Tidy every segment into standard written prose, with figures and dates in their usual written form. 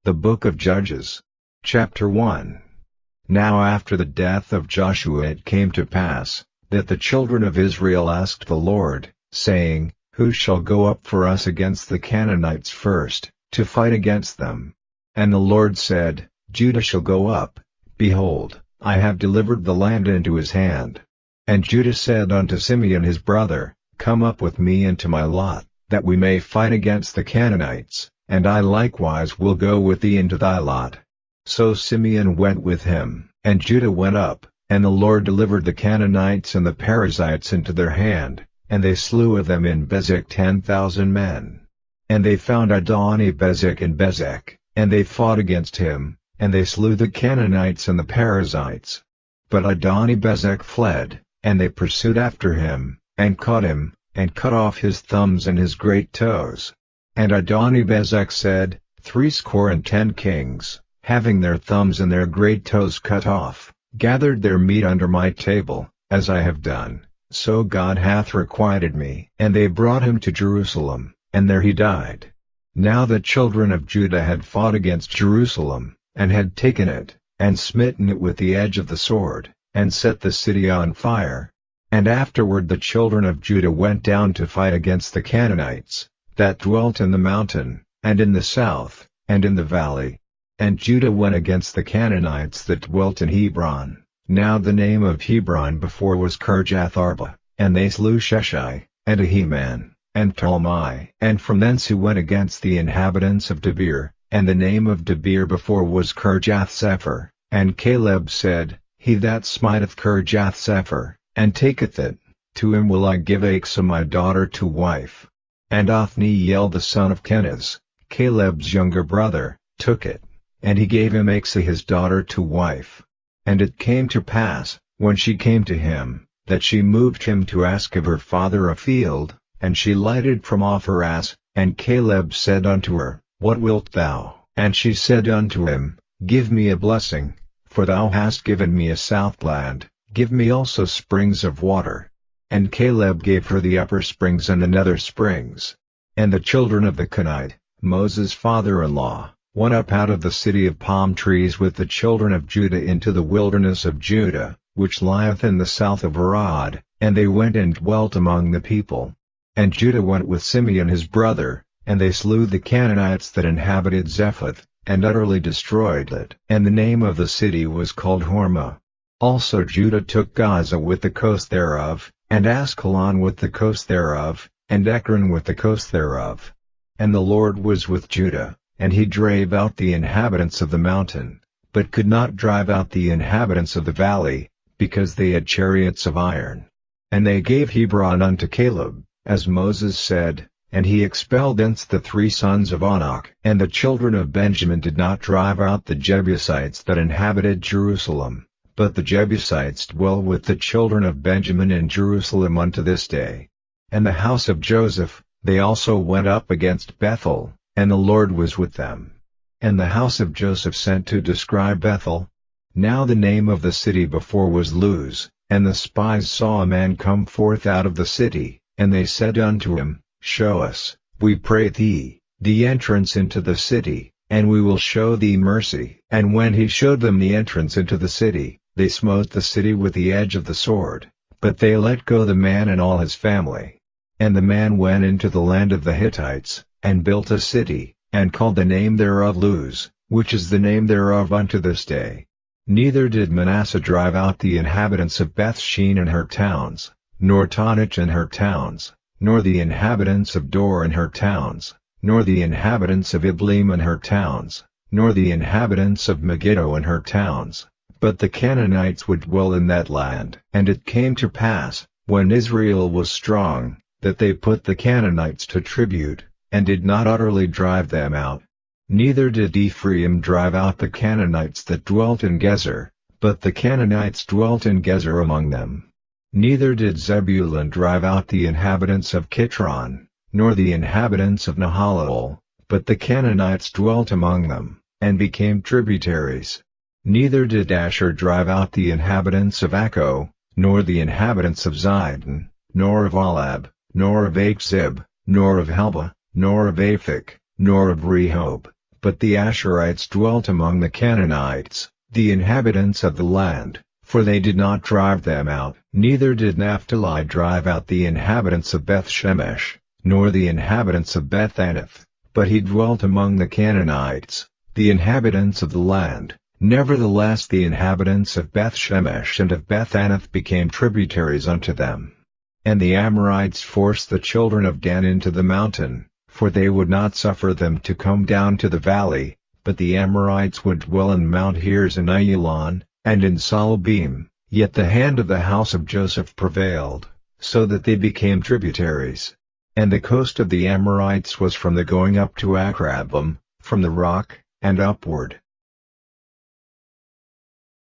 The Book of Judges. Chapter 1. Now after the death of Joshua it came to pass, that the children of Israel asked the Lord, saying, Who shall go up for us against the Canaanites first, to fight against them? And the Lord said, Judah shall go up. Behold, I have delivered the land into his hand. And Judah said unto Simeon his brother, Come up with me into my lot, that we may fight against the Canaanites, and I likewise will go with thee into thy lot. So Simeon went with him, and Judah went up, and the Lord delivered the Canaanites and the Perizzites into their hand, and they slew of them in Bezek 10,000 men. And they found Adoni-Bezek in Bezek, and they fought against him, and they slew the Canaanites and the Perizzites. But Adoni-Bezek fled, and they pursued after him, and caught him, and cut off his thumbs and his great toes. And Adoni-Bezek said, 70 kings, having their thumbs and their great toes cut off, gathered their meat under my table, as I have done, so God hath requited me. And they brought him to Jerusalem, and there he died. Now the children of Judah had fought against Jerusalem, and had taken it, and smitten it with the edge of the sword, and set the city on fire. And afterward the children of Judah went down to fight against the Canaanites, that dwelt in the mountain, and in the south, and in the valley. And Judah went against the Canaanites that dwelt in Hebron. Now the name of Hebron before was Kirjath-arba, and they slew Sheshai, and Ahiman, and Talmai. And from thence he went against the inhabitants of Debir, and the name of Debir before was Kirjath-sepher. And Caleb said, He that smiteth Kirjath-sepher, and taketh it, to him will I give Achsah my daughter to wife. And Othniel the son of Kenaz, Caleb's younger brother, took it, and he gave him Achsah his daughter to wife. And it came to pass, when she came to him, that she moved him to ask of her father a field, and she lighted from off her ass, and Caleb said unto her, What wilt thou? And she said unto him, Give me a blessing, for thou hast given me a southland, give me also springs of water. And Caleb gave her the upper springs and the nether springs. And the children of the Kenite, Moses' father-in-law, went up out of the city of palm trees with the children of Judah into the wilderness of Judah, which lieth in the south of Arad, and they went and dwelt among the people. And Judah went with Simeon his brother, and they slew the Canaanites that inhabited Zephath, and utterly destroyed it. And the name of the city was called Hormah. Also Judah took Gaza with the coast thereof, and Askelon with the coast thereof, and Ekron with the coast thereof. And the Lord was with Judah, and he drave out the inhabitants of the mountain, but could not drive out the inhabitants of the valley, because they had chariots of iron. And they gave Hebron unto Caleb, as Moses said, and he expelled thence the 3 sons of Anak. And the children of Benjamin did not drive out the Jebusites that inhabited Jerusalem, but the Jebusites dwell with the children of Benjamin in Jerusalem unto this day. And the house of Joseph, they also went up against Bethel, and the Lord was with them. And the house of Joseph sent to describe Bethel. Now the name of the city before was Luz, and the spies saw a man come forth out of the city, and they said unto him, Show us, we pray thee, the entrance into the city, and we will show thee mercy. And when he showed them the entrance into the city, they smote the city with the edge of the sword, but they let go the man and all his family. And the man went into the land of the Hittites, and built a city, and called the name thereof Luz, which is the name thereof unto this day. Neither did Manasseh drive out the inhabitants of Bethshean and her towns, nor Taanach and her towns, nor the inhabitants of Dor and her towns, nor the inhabitants of Ibleam and her towns, nor the inhabitants of Megiddo and her towns, but the Canaanites would dwell in that land. And it came to pass, when Israel was strong, that they put the Canaanites to tribute, and did not utterly drive them out. Neither did Ephraim drive out the Canaanites that dwelt in Gezer, but the Canaanites dwelt in Gezer among them. Neither did Zebulun drive out the inhabitants of Kitron, nor the inhabitants of Nahalal, but the Canaanites dwelt among them, and became tributaries. Neither did Asher drive out the inhabitants of Akko, nor the inhabitants of Zidon, nor of Alab, nor of Achzib, nor of Helba, nor of Aphek, nor of Rehob, But the Asherites dwelt among the Canaanites, the inhabitants of the land, for they did not drive them out. Neither did Naphtali drive out the inhabitants of Beth-Shemesh, nor the inhabitants of Beth-Anath, but he dwelt among the Canaanites, the inhabitants of the land. Nevertheless the inhabitants of Beth-Shemesh and of Beth-Anath became tributaries unto them. And the Amorites forced the children of Dan into the mountain, for they would not suffer them to come down to the valley, but the Amorites would dwell in Mount Heres and Aiyalon, and in Saalbim. Yet the hand of the house of Joseph prevailed, so that they became tributaries. And the coast of the Amorites was from the going up to Akrabim, from the rock, and upward.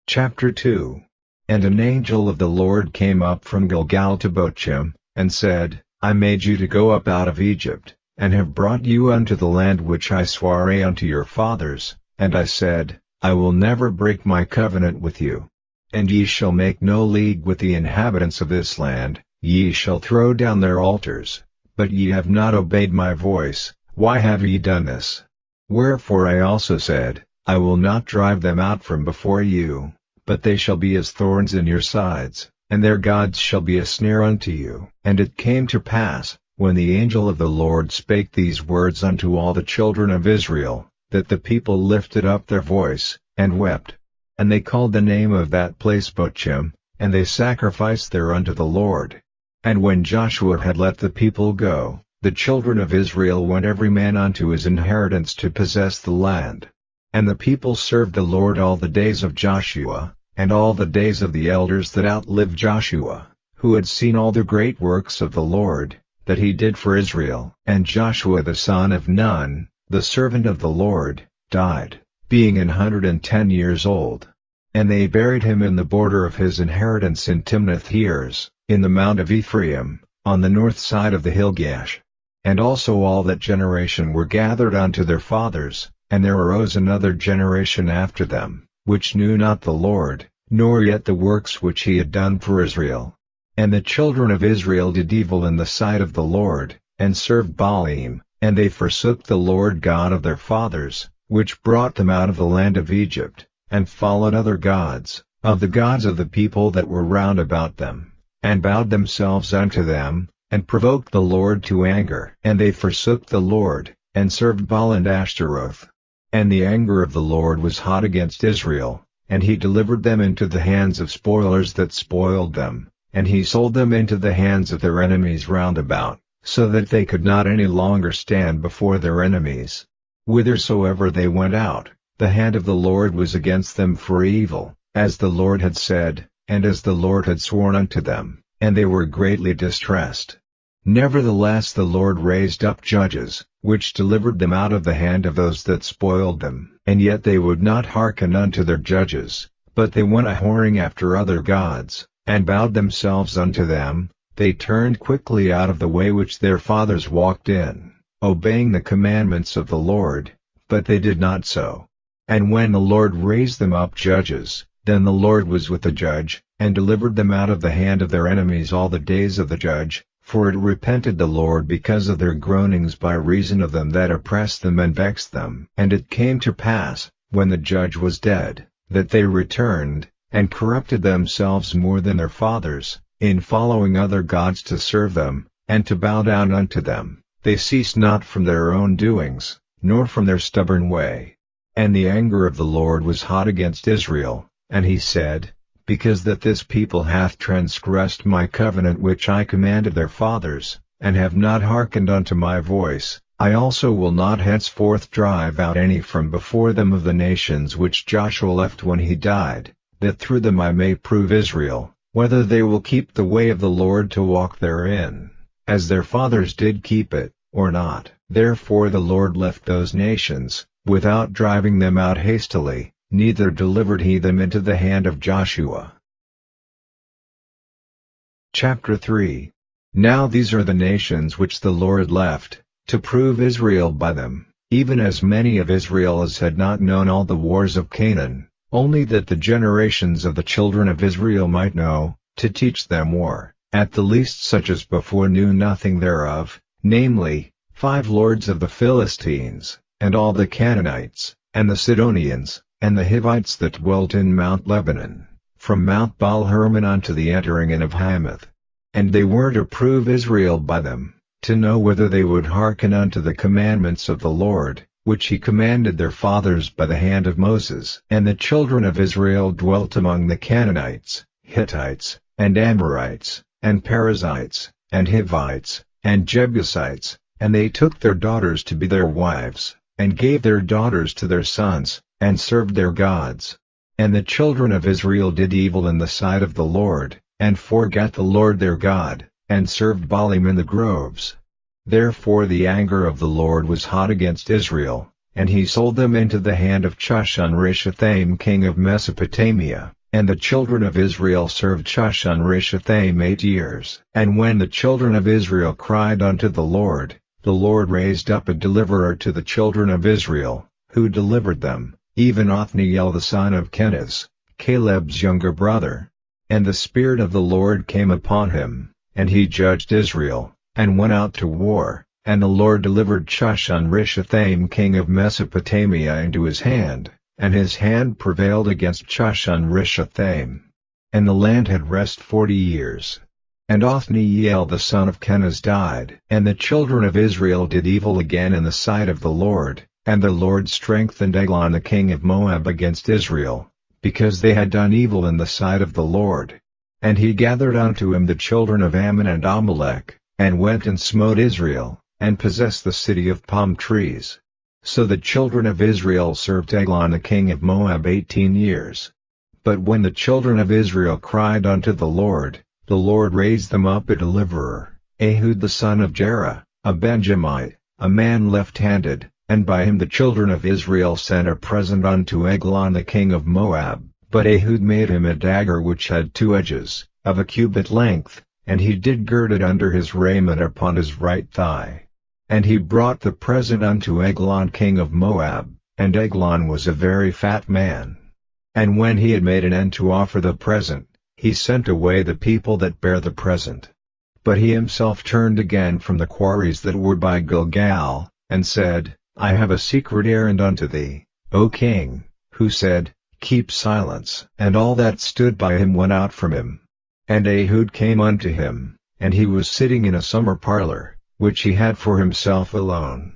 Chapter 2. And an angel of the Lord came up from Gilgal to Bochim, and said, I made you to go up out of Egypt, and have brought you unto the land which I sware unto your fathers. And I said, I will never break my covenant with you. And ye shall make no league with the inhabitants of this land, ye shall throw down their altars. But ye have not obeyed my voice. Why have ye done this? Wherefore I also said, I will not drive them out from before you, but they shall be as thorns in your sides, and their gods shall be a snare unto you. And it came to pass, when the angel of the Lord spake these words unto all the children of Israel, that the people lifted up their voice, and wept. And they called the name of that place Bochim, and they sacrificed there unto the Lord. And when Joshua had let the people go, the children of Israel went every man unto his inheritance to possess the land. And the people served the Lord all the days of Joshua, and all the days of the elders that outlived Joshua, who had seen all the great works of the Lord, that he did for Israel. And Joshua the son of Nun, the servant of the Lord, died, being 110 years old. And they buried him in the border of his inheritance in Timnath-Heres, in the mount of Ephraim, on the north side of the hill Gaash. And also all that generation were gathered unto their fathers, and there arose another generation after them, which knew not the Lord, nor yet the works which he had done for Israel. And the children of Israel did evil in the sight of the Lord, and served Baalim, and they forsook the Lord God of their fathers, which brought them out of the land of Egypt, and followed other gods, of the gods of the people that were round about them, and bowed themselves unto them, and provoked the Lord to anger. And they forsook the Lord, and served Baal and Ashtaroth. And the anger of the Lord was hot against Israel, and he delivered them into the hands of spoilers that spoiled them, and he sold them into the hands of their enemies round about, so that they could not any longer stand before their enemies. Whithersoever they went out, the hand of the Lord was against them for evil, as the Lord had said, and as the Lord had sworn unto them, and they were greatly distressed. Nevertheless the Lord raised up judges, which delivered them out of the hand of those that spoiled them. And yet they would not hearken unto their judges, but they went a-whoring after other gods, and bowed themselves unto them. They turned quickly out of the way which their fathers walked in, obeying the commandments of the Lord, but they did not so. And when the Lord raised them up judges, then the Lord was with the judge, and delivered them out of the hand of their enemies all the days of the judge. For it repented the Lord because of their groanings by reason of them that oppressed them and vexed them. And it came to pass, when the judge was dead, that they returned, and corrupted themselves more than their fathers, in following other gods to serve them, and to bow down unto them. They ceased not from their own doings, nor from their stubborn way. And the anger of the Lord was hot against Israel, and he said, Because that this people hath transgressed my covenant which I commanded their fathers, and have not hearkened unto my voice, I also will not henceforth drive out any from before them of the nations which Joshua left when he died, that through them I may prove Israel, whether they will keep the way of the Lord to walk therein, as their fathers did keep it, or not. Therefore the Lord left those nations, without driving them out hastily, neither delivered he them into the hand of Joshua. Chapter 3. Now these are the nations which the Lord left, to prove Israel by them, even as many of Israel as had not known all the wars of Canaan, only that the generations of the children of Israel might know, to teach them war, at the least such as before knew nothing thereof, namely, 5 lords of the Philistines, and all the Canaanites, and the Sidonians, and the Hivites that dwelt in Mount Lebanon, from Mount Baal-Hermon unto the entering in of Hamath. And they were to prove Israel by them, to know whether they would hearken unto the commandments of the Lord, which he commanded their fathers by the hand of Moses. And the children of Israel dwelt among the Canaanites, Hittites, and Amorites, and Perizzites, and Hivites, and Jebusites, and they took their daughters to be their wives, and gave their daughters to their sons, and served their gods. And the children of Israel did evil in the sight of the Lord, and forgat the Lord their God, and served Baalim in the groves. Therefore the anger of the Lord was hot against Israel, and he sold them into the hand of Chushan-Rishathaim king of Mesopotamia. And the children of Israel served Chushan-Rishathaim 8 years. And when the children of Israel cried unto the Lord raised up a deliverer to the children of Israel, who delivered them, even Othniel the son of Kenaz, Caleb's younger brother. And the Spirit of the Lord came upon him, and he judged Israel, and went out to war, and the Lord delivered Chushan-Rishathaim king of Mesopotamia into his hand, and his hand prevailed against Chushan-Rishathaim. And the land had rest 40 years. And Othniel the son of Kenaz died. And the children of Israel did evil again in the sight of the Lord, and the Lord strengthened Eglon the king of Moab against Israel, because they had done evil in the sight of the Lord. And he gathered unto him the children of Ammon and Amalek, and went and smote Israel, and possessed the city of palm trees. So the children of Israel served Eglon the king of Moab 18 years. But when the children of Israel cried unto the Lord raised them up a deliverer, Ehud the son of Jerah, a Benjamite, a man left-handed, and by him the children of Israel sent a present unto Eglon the king of Moab. But Ehud made him a dagger which had 2 edges, of a cubit length, and he did gird it under his raiment upon his right thigh. And he brought the present unto Eglon king of Moab, and Eglon was a very fat man. And when he had made an end to offer the present, he sent away the people that bare the present. But he himself turned again from the quarries that were by Gilgal, and said, I have a secret errand unto thee, O king. Who said, Keep silence. And all that stood by him went out from him. And Ehud came unto him, and he was sitting in a summer parlor, which he had for himself alone.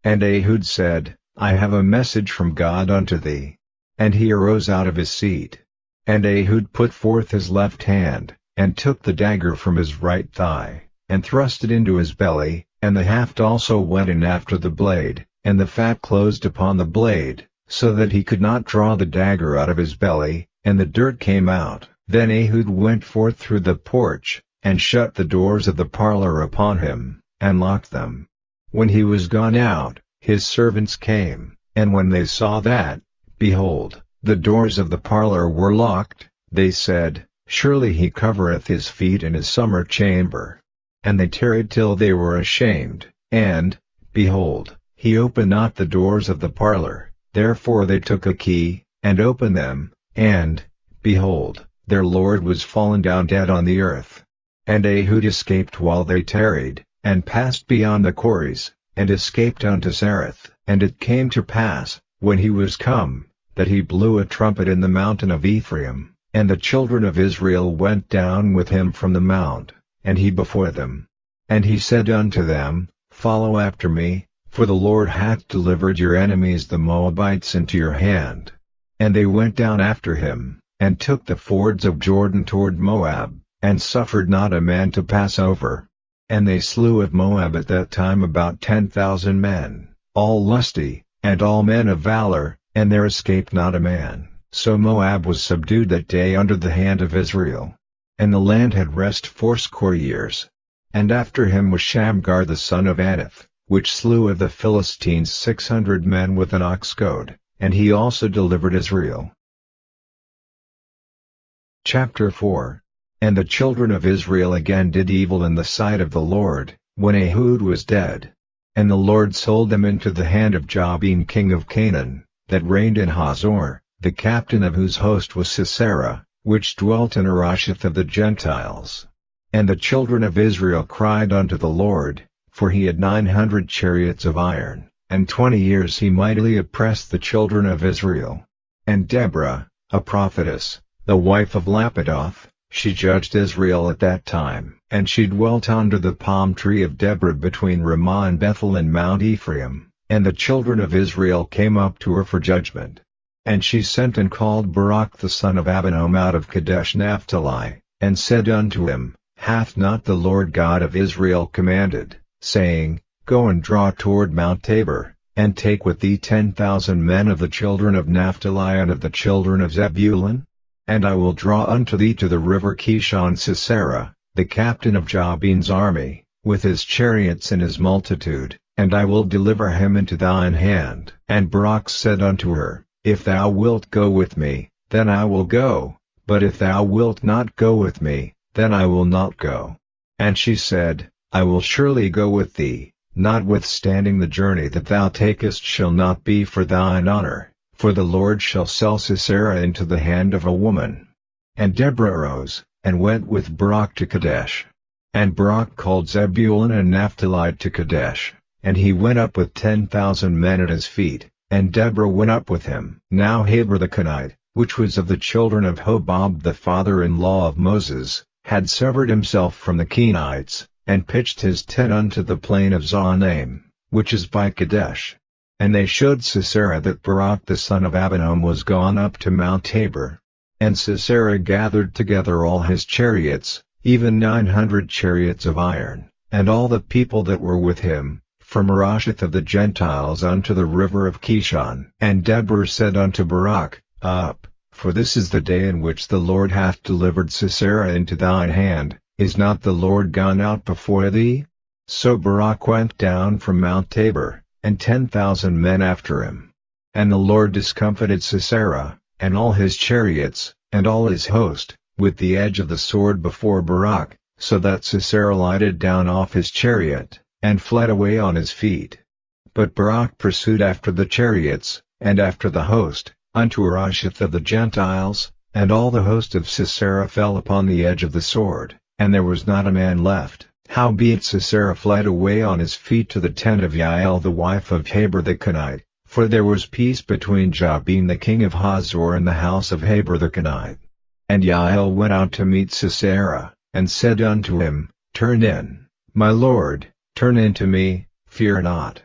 And Ehud said, I have a message from God unto thee. And he arose out of his seat. And Ehud put forth his left hand, and took the dagger from his right thigh, and thrust it into his belly, and the haft also went in after the blade, and the fat closed upon the blade, so that he could not draw the dagger out of his belly, and the dirt came out. Then Ehud went forth through the porch, and shut the doors of the parlor upon him, and locked them. When he was gone out, his servants came, and when they saw that, behold, the doors of the parlor were locked, they said, Surely he covereth his feet in his summer chamber. And they tarried till they were ashamed, and, behold, he opened not the doors of the parlor. Therefore they took a key, and opened them, and, behold, their lord was fallen down dead on the earth. And Ehud escaped while they tarried, and passed beyond the quarries, and escaped unto Zareth. And it came to pass, when he was come, that he blew a trumpet in the mountain of Ephraim, and the children of Israel went down with him from the mount, and he before them. And he said unto them, Follow after me, for the Lord hath delivered your enemies the Moabites into your hand. And they went down after him, and took the fords of Jordan toward Moab, and suffered not a man to pass over. And they slew of Moab at that time about 10,000 men, all lusty, and all men of valor, and there escaped not a man. So Moab was subdued that day under the hand of Israel. And the land had rest 80 years. And after him was Shamgar the son of Anath, which slew of the Philistines 600 men with an ox goad, and he also delivered Israel. Chapter 4. And the children of Israel again did evil in the sight of the Lord, when Ehud was dead. And the Lord sold them into the hand of Jabin king of Canaan, that reigned in Hazor, the captain of whose host was Sisera, which dwelt in Harosheth of the Gentiles. And the children of Israel cried unto the Lord, for he had 900 chariots of iron, and 20 years he mightily oppressed the children of Israel. And Deborah, a prophetess, the wife of Lapidoth, she judged Israel at that time. And she dwelt under the palm tree of Deborah between Ramah and Bethel and Mount Ephraim, and the children of Israel came up to her for judgment. And she sent and called Barak the son of Abinoam out of Kadesh Naphtali, and said unto him, Hath not the Lord God of Israel commanded, saying, Go and draw toward Mount Tabor, and take with thee 10,000 men of the children of Naphtali and of the children of Zebulun? And I will draw unto thee to the river Kishon Sisera, the captain of Jabin's army, with his chariots and his multitude, and I will deliver him into thine hand. And Barak said unto her, If thou wilt go with me, then I will go, but if thou wilt not go with me, then I will not go. And she said, I will surely go with thee, notwithstanding the journey that thou takest shall not be for thine honor, for the Lord shall sell Sisera into the hand of a woman. And Deborah arose, and went with Barak to Kadesh. And Barak called Zebulun and Naphtali to Kadesh, and he went up with 10,000 men at his feet, and Deborah went up with him. Now Heber the Kenite, which was of the children of Hobab the father-in-law of Moses, had severed himself from the Kenites, and pitched his tent unto the plain of Zaanaim, which is by Kadesh. And they showed Sisera that Barak the son of Abinoam was gone up to Mount Tabor. And Sisera gathered together all his chariots, even 900 chariots of iron, and all the people that were with him, from Harosheth of the Gentiles unto the river of Kishon. And Deborah said unto Barak, Up, for this is the day in which the Lord hath delivered Sisera into thine hand. Is not the Lord gone out before thee? So Barak went down from Mount Tabor, and 10,000 men after him. And the Lord discomfited Sisera, and all his chariots, and all his host, with the edge of the sword before Barak, so that Sisera lighted down off his chariot, and fled away on his feet. But Barak pursued after the chariots, and after the host, unto Harosheth of the Gentiles, and all the host of Sisera fell upon the edge of the sword, and there was not a man left. Howbeit Sisera fled away on his feet to the tent of Jael the wife of Heber the Kenite, for there was peace between Jabin the king of Hazor and the house of Heber the Kenite. And Jael went out to meet Sisera, and said unto him, Turn in, my lord, turn in to me, fear not.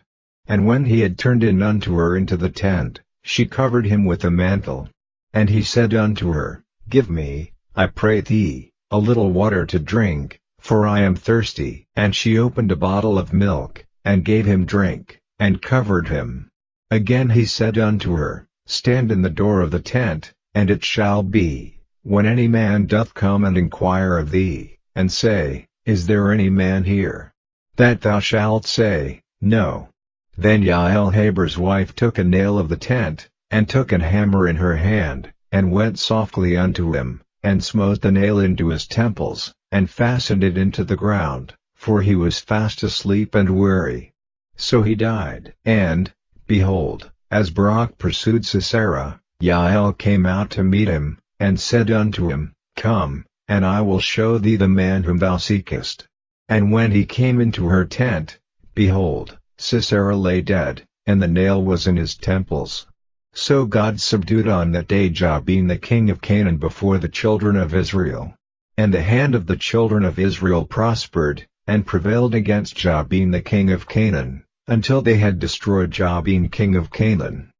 And when he had turned in unto her into the tent, she covered him with a mantle. And he said unto her, Give me, I pray thee, a little water to drink, for I am thirsty. And she opened a bottle of milk, and gave him drink, and covered him. Again he said unto her, Stand in the door of the tent, and it shall be, when any man doth come and inquire of thee, and say, Is there any man here? That thou shalt say, No. Then Jael Heber's wife took a nail of the tent, and took an hammer in her hand, and went softly unto him, and smote the nail into his temples, and fastened it into the ground, for he was fast asleep and weary. So he died. And, behold, as Barak pursued Sisera, Jael came out to meet him, and said unto him, Come, and I will show thee the man whom thou seekest. And when he came into her tent, behold, Sisera lay dead, and the nail was in his temples. So God subdued on that day Jabin the king of Canaan before the children of Israel. And the hand of the children of Israel prospered, and prevailed against Jabin the king of Canaan, until they had destroyed Jabin king of Canaan.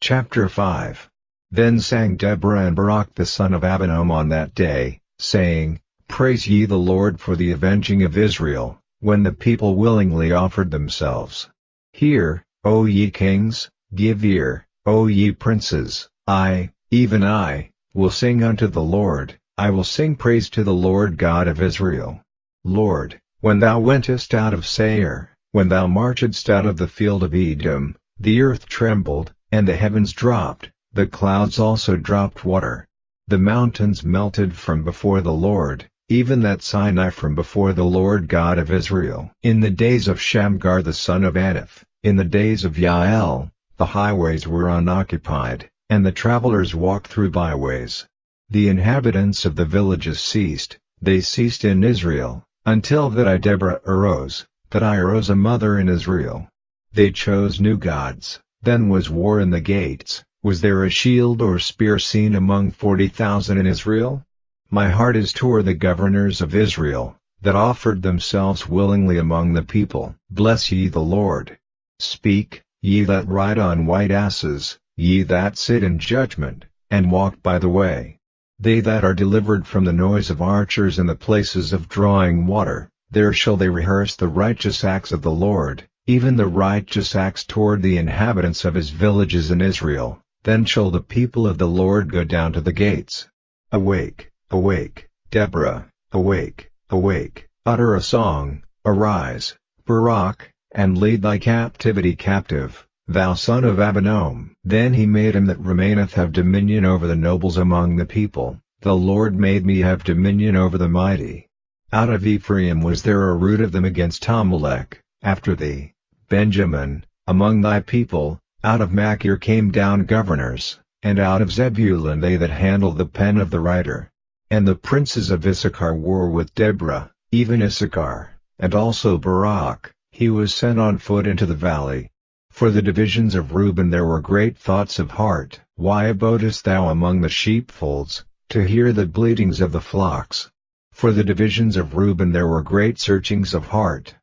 Chapter 5. Then sang Deborah and Barak the son of Abinoam on that day, saying, Praise ye the Lord for the avenging of Israel, when the people willingly offered themselves. Hear, O ye kings, give ear, O ye princes. I, even I, will sing unto the Lord, I will sing praise to the Lord God of Israel. Lord, when thou wentest out of Seir, when thou marchedst out of the field of Edom, the earth trembled, and the heavens dropped, the clouds also dropped water. The mountains melted from before the Lord, even that Sinai from before the Lord God of Israel. In the days of Shamgar the son of Anath, in the days of Jael, the highways were unoccupied, and the travelers walked through byways. The inhabitants of the villages ceased, they ceased in Israel, until that I Deborah arose, that I arose a mother in Israel. They chose new gods, then was war in the gates. Was there a shield or spear seen among 40,000 in Israel? My heart is toward the governors of Israel, that offered themselves willingly among the people. Bless ye the Lord. Speak, ye that ride on white asses, ye that sit in judgment, and walk by the way. They that are delivered from the noise of archers in the places of drawing water, there shall they rehearse the righteous acts of the Lord, even the righteous acts toward the inhabitants of his villages in Israel. Then shall the people of the Lord go down to the gates. Awake, awake, Deborah, awake, awake, utter a song, arise, Barak, and lead thy captivity captive, thou son of Abinoam. Then he made him that remaineth have dominion over the nobles among the people. The Lord made me have dominion over the mighty. Out of Ephraim was there a root of them against Amalek, after thee, Benjamin, among thy people. Out of Machir came down governors, and out of Zebulun they that handle the pen of the writer. And the princes of Issachar war with Deborah, even Issachar, and also Barak, he was sent on foot into the valley. For the divisions of Reuben there were great thoughts of heart. Why abodest thou among the sheepfolds, to hear the bleatings of the flocks? For the divisions of Reuben there were great searchings of heart.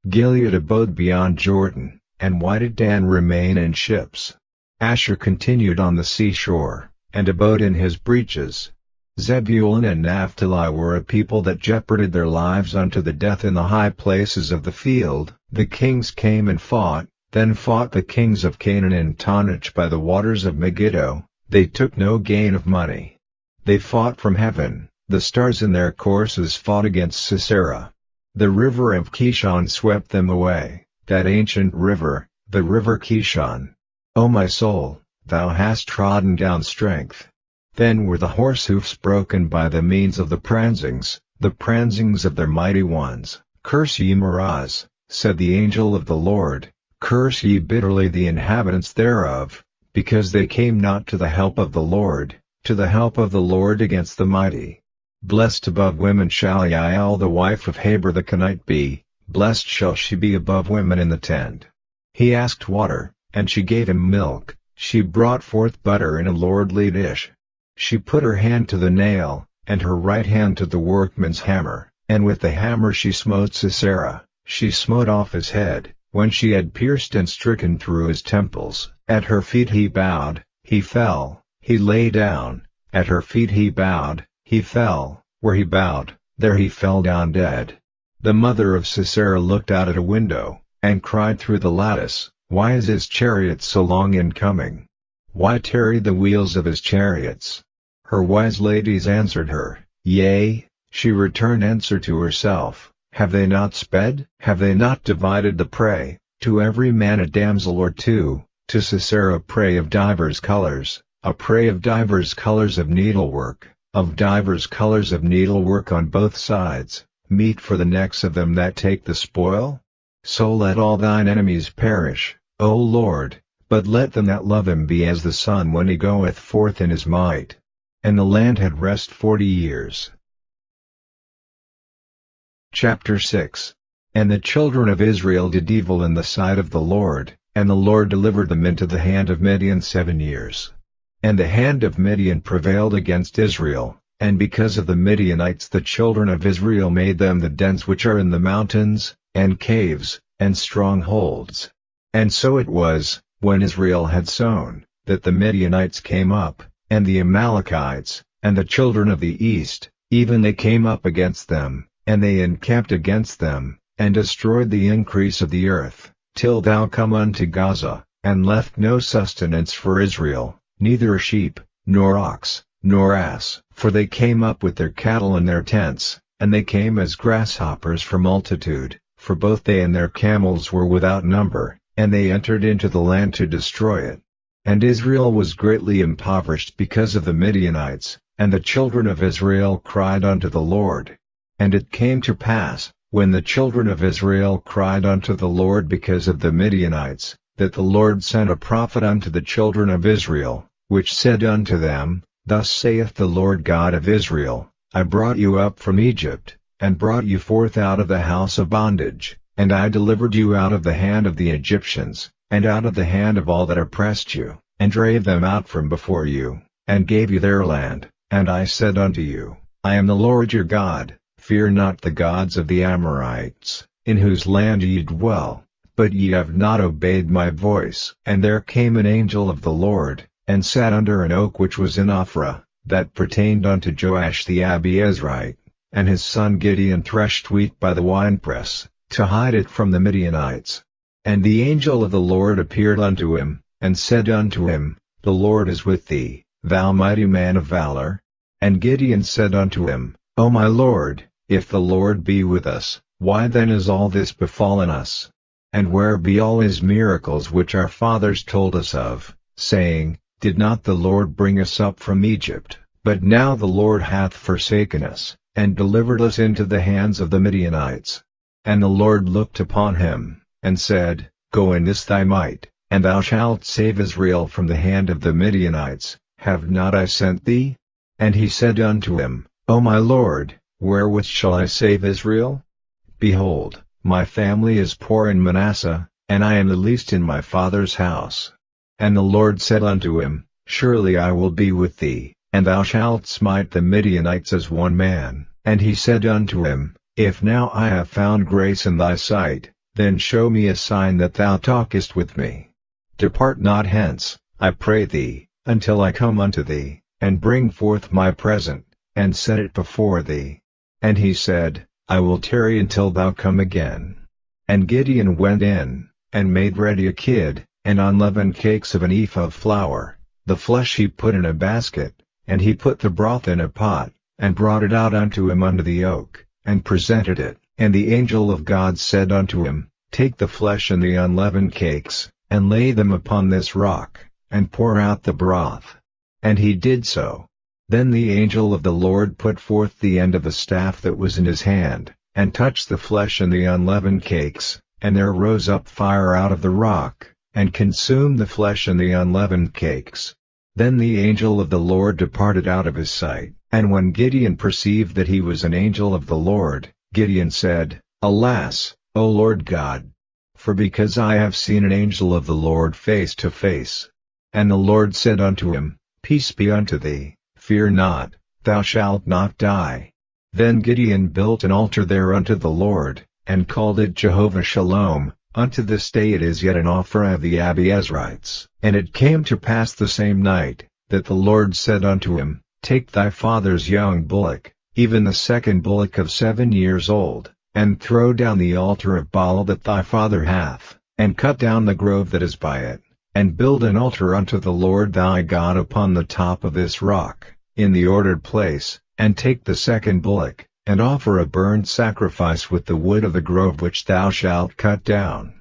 Gilead abode beyond Jordan, and why did Dan remain in ships? Asher continued on the seashore, and abode in his breaches. Zebulun and Naphtali were a people that jeoparded their lives unto the death in the high places of the field. The kings came and fought, then fought the kings of Canaan in Taanach by the waters of Megiddo. They took no gain of money. They fought from heaven, the stars in their courses fought against Sisera. The river of Kishon swept them away. That ancient river, the river Kishon. O my soul, thou hast trodden down strength. Then were the horse hoofs broken by the means of the pransings of their mighty ones. Curse ye Meroz, said the angel of the Lord, curse ye bitterly the inhabitants thereof, because they came not to the help of the Lord against the mighty. Blessed above women shall Yael the wife of Heber the Kenite be. Blessed shall she be above women in the tent. He asked water, and she gave him milk. She brought forth butter in a lordly dish. She put her hand to the nail, and her right hand to the workman's hammer, and with the hammer she smote Sisera. She smote off his head, when she had pierced and stricken through his temples. At her feet he bowed, he fell, he lay down. At her feet he bowed, he fell, where he bowed, there he fell down dead. The mother of Sisera looked out at a window, and cried through the lattice, Why is his chariot so long in coming? Why tarry the wheels of his chariots? Her wise ladies answered her, Yea. She returned answer to herself, Have they not sped? Have they not divided the prey, to every man a damsel or two, to Sisera prey of divers colors, a prey of divers colors of needlework on both sides? Meat for the necks of them that take the spoil? So let all thine enemies perish, O Lord, but let them that love him be as the sun when he goeth forth in his might. And the land had rest 40 years. Chapter 6. And the children of Israel did evil in the sight of the Lord, and the Lord delivered them into the hand of Midian 7 years. And the hand of Midian prevailed against Israel. And because of the Midianites the children of Israel made them the dens which are in the mountains, and caves, and strongholds. And so it was, when Israel had sown, that the Midianites came up, and the Amalekites, and the children of the east, even they came up against them, and they encamped against them, and destroyed the increase of the earth, till thou come unto Gaza, and left no sustenance for Israel, neither sheep, nor ox, nor ass. For they came up with their cattle and their tents, and they came as grasshoppers for multitude, for both they and their camels were without number, and they entered into the land to destroy it. And Israel was greatly impoverished because of the Midianites, and the children of Israel cried unto the Lord. And it came to pass, when the children of Israel cried unto the Lord because of the Midianites, that the Lord sent a prophet unto the children of Israel, which said unto them, Thus saith the Lord God of Israel, I brought you up from Egypt, and brought you forth out of the house of bondage, and I delivered you out of the hand of the Egyptians, and out of the hand of all that oppressed you, and drave them out from before you, and gave you their land. And I said unto you, I am the Lord your God. Fear not the gods of the Amorites, in whose land ye dwell, but ye have not obeyed my voice. And there came an angel of the Lord, and sat under an oak which was in Ophrah, that pertained unto Joash the Abiezrite, and his son Gideon threshed wheat by the winepress, to hide it from the Midianites. And the angel of the Lord appeared unto him, and said unto him, The Lord is with thee, thou mighty man of valor. And Gideon said unto him, O my Lord, if the Lord be with us, why then is all this befallen us? And where be all his miracles which our fathers told us of, saying, Did not the Lord bring us up from Egypt? But now the Lord hath forsaken us, and delivered us into the hands of the Midianites. And the Lord looked upon him, and said, Go in this thy might, and thou shalt save Israel from the hand of the Midianites. Have not I sent thee? And he said unto him, O my Lord, wherewith shall I save Israel? Behold, my family is poor in Manasseh, and I am the least in my father's house. And the Lord said unto him, Surely I will be with thee, and thou shalt smite the Midianites as one man. And he said unto him, If now I have found grace in thy sight, then show me a sign that thou talkest with me. Depart not hence, I pray thee, until I come unto thee, and bring forth my present, and set it before thee. And he said, I will tarry until thou come again. And Gideon went in, and made ready a kid, and unleavened cakes of an ephah of flour. The flesh he put in a basket, and he put the broth in a pot, and brought it out unto him under the oak, and presented it. And the angel of God said unto him, Take the flesh and the unleavened cakes, and lay them upon this rock, and pour out the broth. And he did so. Then the angel of the Lord put forth the end of the staff that was in his hand, and touched the flesh and the unleavened cakes, and there rose up fire out of the rock, and consumed the flesh and the unleavened cakes. Then the angel of the Lord departed out of his sight. And when Gideon perceived that he was an angel of the Lord, Gideon said, Alas, O Lord God! For because I have seen an angel of the Lord face to face. And the Lord said unto him, Peace be unto thee, fear not, thou shalt not die. Then Gideon built an altar there unto the Lord, and called it Jehovah Shalom. Unto this day it is yet an Ophrah of the Abiezrites. And it came to pass the same night, that the Lord said unto him, Take thy father's young bullock, even the second bullock of 7 years old, and throw down the altar of Baal that thy father hath, and cut down the grove that is by it, and build an altar unto the Lord thy God upon the top of this rock, in the ordered place, and take the second bullock, and offer a burnt sacrifice with the wood of the grove which thou shalt cut down.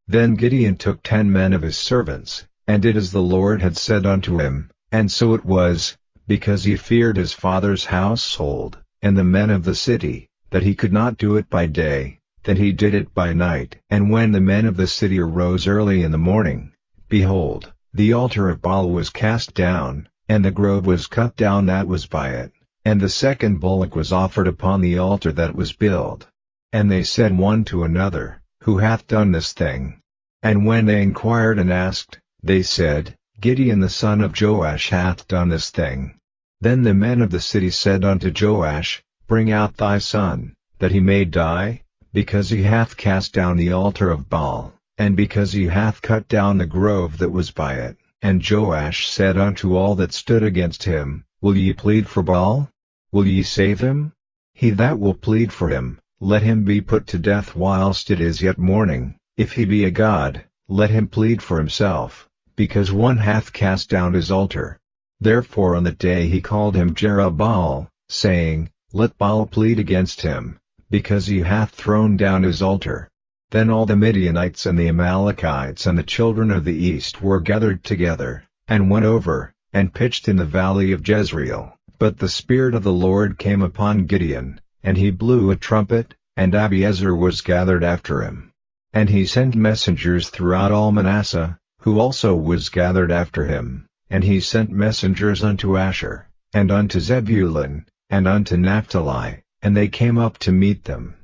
Then Gideon took 10 men of his servants, and did as the Lord had said unto him, and so it was, because he feared his father's household, and the men of the city, that he could not do it by day, that he did it by night. And when the men of the city arose early in the morning, behold, the altar of Baal was cast down, and the grove was cut down that was by it, and the second bullock was offered upon the altar that was built. And they said one to another, Who hath done this thing? And when they inquired and asked, they said, Gideon the son of Joash hath done this thing. Then the men of the city said unto Joash, Bring out thy son, that he may die, because he hath cast down the altar of Baal, and because he hath cut down the grove that was by it. And Joash said unto all that stood against him, Will ye plead for Baal? Will ye save him? He that will plead for him, let him be put to death whilst it is yet morning. If he be a god, let him plead for himself, because one hath cast down his altar. Therefore on that day he called him Jerubbaal, saying, Let Baal plead against him, because he hath thrown down his altar. Then all the Midianites and the Amalekites and the children of the east were gathered together, and went over, and pitched in the valley of Jezreel. But the Spirit of the Lord came upon Gideon, and he blew a trumpet, and Abiezer was gathered after him. And he sent messengers throughout all Manasseh, who also was gathered after him. And he sent messengers unto Asher, and unto Zebulun, and unto Naphtali, and they came up to meet them.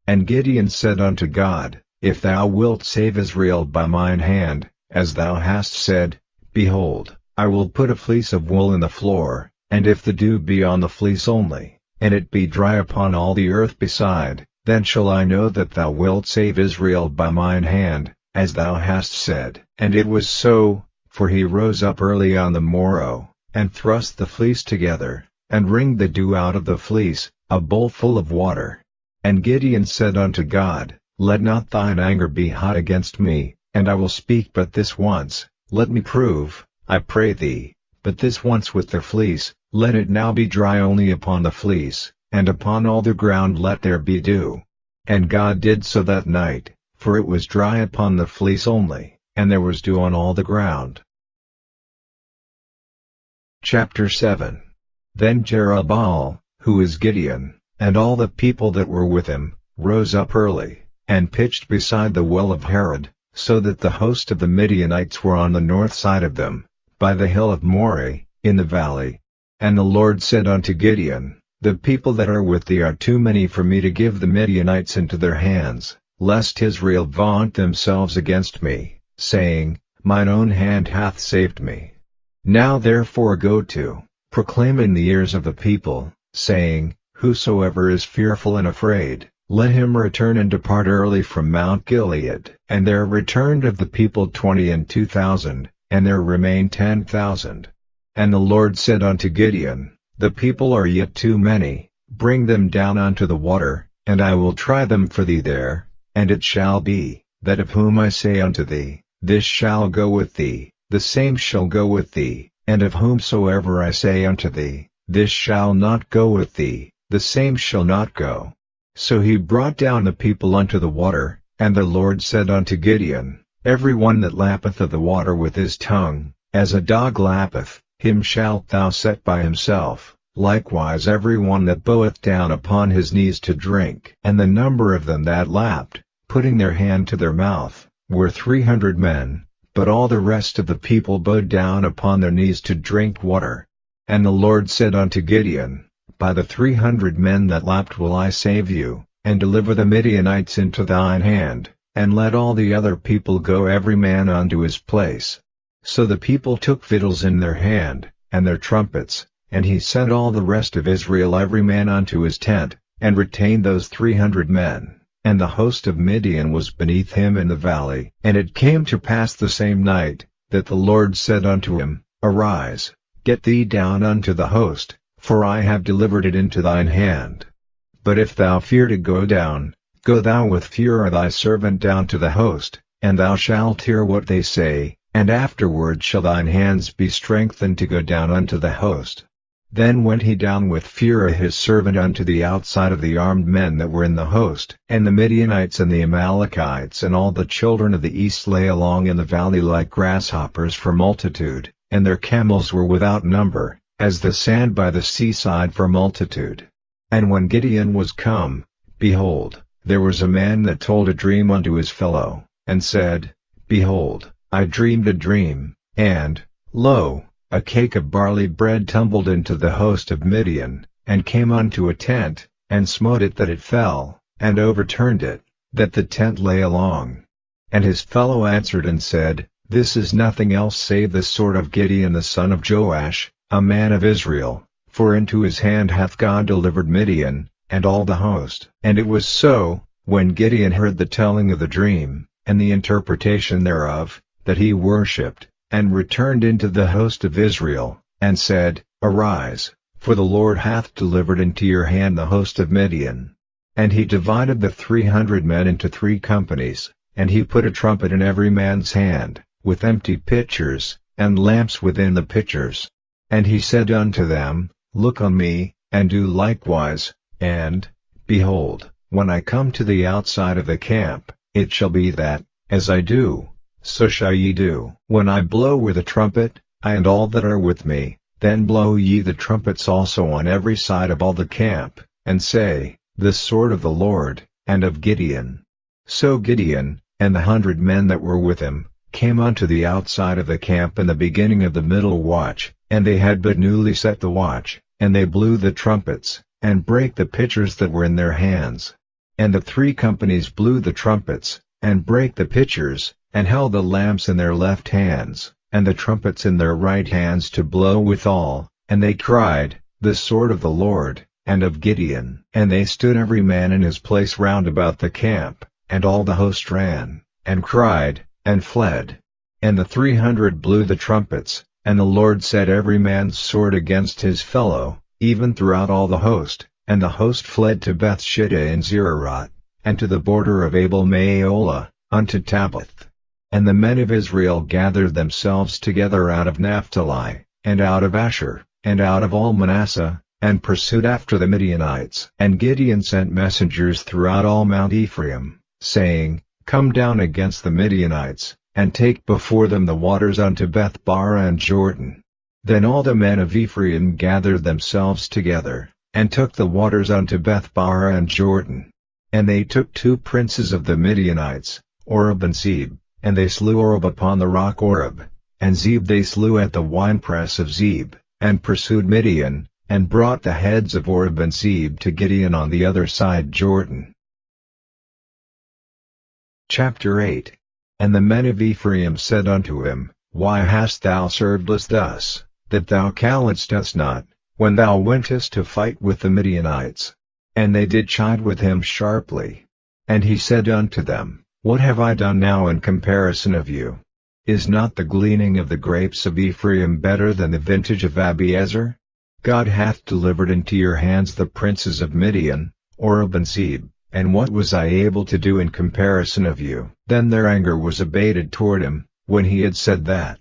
And Gideon said unto God, If thou wilt save Israel by mine hand, as thou hast said, behold, I will put a fleece of wool in the floor, and if the dew be on the fleece only, and it be dry upon all the earth beside, then shall I know that thou wilt save Israel by mine hand, as thou hast said. And it was so, for he rose up early on the morrow, and thrust the fleece together, and wringed the dew out of the fleece, a bowl full of water. And Gideon said unto God, Let not thine anger be hot against me, and I will speak but this once, let me prove, I pray thee, but this once with the fleece, let it now be dry only upon the fleece, and upon all the ground let there be dew. And God did so that night, for it was dry upon the fleece only, and there was dew on all the ground. Chapter 7. Then Jerubbaal, who is Gideon, and all the people that were with him, rose up early, and pitched beside the well of Harod, so that the host of the Midianites were on the north side of them, by the hill of Moreh, in the valley. And the Lord said unto Gideon, The people that are with thee are too many for me to give the Midianites into their hands, lest Israel vaunt themselves against me, saying, Mine own hand hath saved me. Now therefore go to, proclaim in the ears of the people, saying, Whosoever is fearful and afraid, let him return and depart early from Mount Gilead. And there returned of the people 22,000, and there remained 10,000. And the Lord said unto Gideon, The people are yet too many, bring them down unto the water, and I will try them for thee there. And it shall be, that of whom I say unto thee, This shall go with thee, the same shall go with thee, and of whomsoever I say unto thee, This shall not go with thee, the same shall not go. So he brought down the people unto the water, and the Lord said unto Gideon, Every one that lappeth of the water with his tongue, as a dog lappeth, him shalt thou set by himself, likewise every one that boweth down upon his knees to drink. And the number of them that lapped, putting their hand to their mouth, were 300 men, but all the rest of the people bowed down upon their knees to drink water. And the Lord said unto Gideon, By the 300 men that lapped will I save you, and deliver the Midianites into thine hand, and let all the other people go every man unto his place. So the people took victuals in their hand, and their trumpets, and he sent all the rest of Israel every man unto his tent, and retained those 300 men, and the host of Midian was beneath him in the valley. And it came to pass the same night, that the Lord said unto him, Arise, get thee down unto the host, for I have delivered it into thine hand. But if thou fear to go down, go thou with Phurah thy servant down to the host, and thou shalt hear what they say, and afterward shall thine hands be strengthened to go down unto the host. Then went he down with Phurah his servant unto the outside of the armed men that were in the host. And the Midianites and the Amalekites and all the children of the east lay along in the valley like grasshoppers for multitude, and their camels were without number, as the sand by the seaside for multitude. And when Gideon was come, behold, there was a man that told a dream unto his fellow, and said, Behold, I dreamed a dream, and, lo, a cake of barley bread tumbled into the host of Midian, and came unto a tent, and smote it that it fell, and overturned it, that the tent lay along. And his fellow answered and said, This is nothing else save the sword of Gideon the son of Joash, a man of Israel, for into his hand hath God delivered Midian, and all the host. And it was so, when Gideon heard the telling of the dream, and the interpretation thereof, that he worshipped, and returned into the host of Israel, and said, Arise, for the Lord hath delivered into your hand the host of Midian. And he divided the 300 men into 3 companies, and he put a trumpet in every man's hand, with empty pitchers, and lamps within the pitchers. And he said unto them, Look on me, and do likewise, and, behold, when I come to the outside of the camp, it shall be that, as I do, so shall ye do. When I blow with a trumpet, I and all that are with me, then blow ye the trumpets also on every side of all the camp, and say, The sword of the Lord, and of Gideon. So Gideon, and the 100 men that were with him, came unto the outside of the camp in the beginning of the middle watch, and they had but newly set the watch, and they blew the trumpets, and brake the pitchers that were in their hands. And the 3 companies blew the trumpets, and brake the pitchers, and held the lamps in their left hands, and the trumpets in their right hands to blow withal, and they cried, The sword of the Lord, and of Gideon. And they stood every man in his place round about the camp, and all the host ran, and cried, and fled. And the 300 blew the trumpets, and the Lord set every man's sword against his fellow, even throughout all the host, and the host fled to Bethshittah and Zererot, and to the border of Abel-Meholah, unto Tabbath. And the men of Israel gathered themselves together out of Naphtali, and out of Asher, and out of all Manasseh, and pursued after the Midianites. And Gideon sent messengers throughout all Mount Ephraim, saying, Come down against the Midianites, and take before them the waters unto Beth-barah and Jordan. Then all the men of Ephraim gathered themselves together, and took the waters unto Beth-barah and Jordan. And they took 2 princes of the Midianites, Oreb and Zeb, and they slew Oreb upon the rock Oreb, and Zeb they slew at the winepress of Zeb, and pursued Midian, and brought the heads of Oreb and Zeb to Gideon on the other side Jordan. Chapter 8. And the men of Ephraim said unto him, Why hast thou served us thus, that thou calledst us not, when thou wentest to fight with the Midianites? And they did chide with him sharply. And he said unto them, What have I done now in comparison of you? Is not the gleaning of the grapes of Ephraim better than the vintage of Abiezer? God hath delivered into your hands the princes of Midian, Oreb and Zeb, and what was I able to do in comparison of you? Then their anger was abated toward him, when he had said that.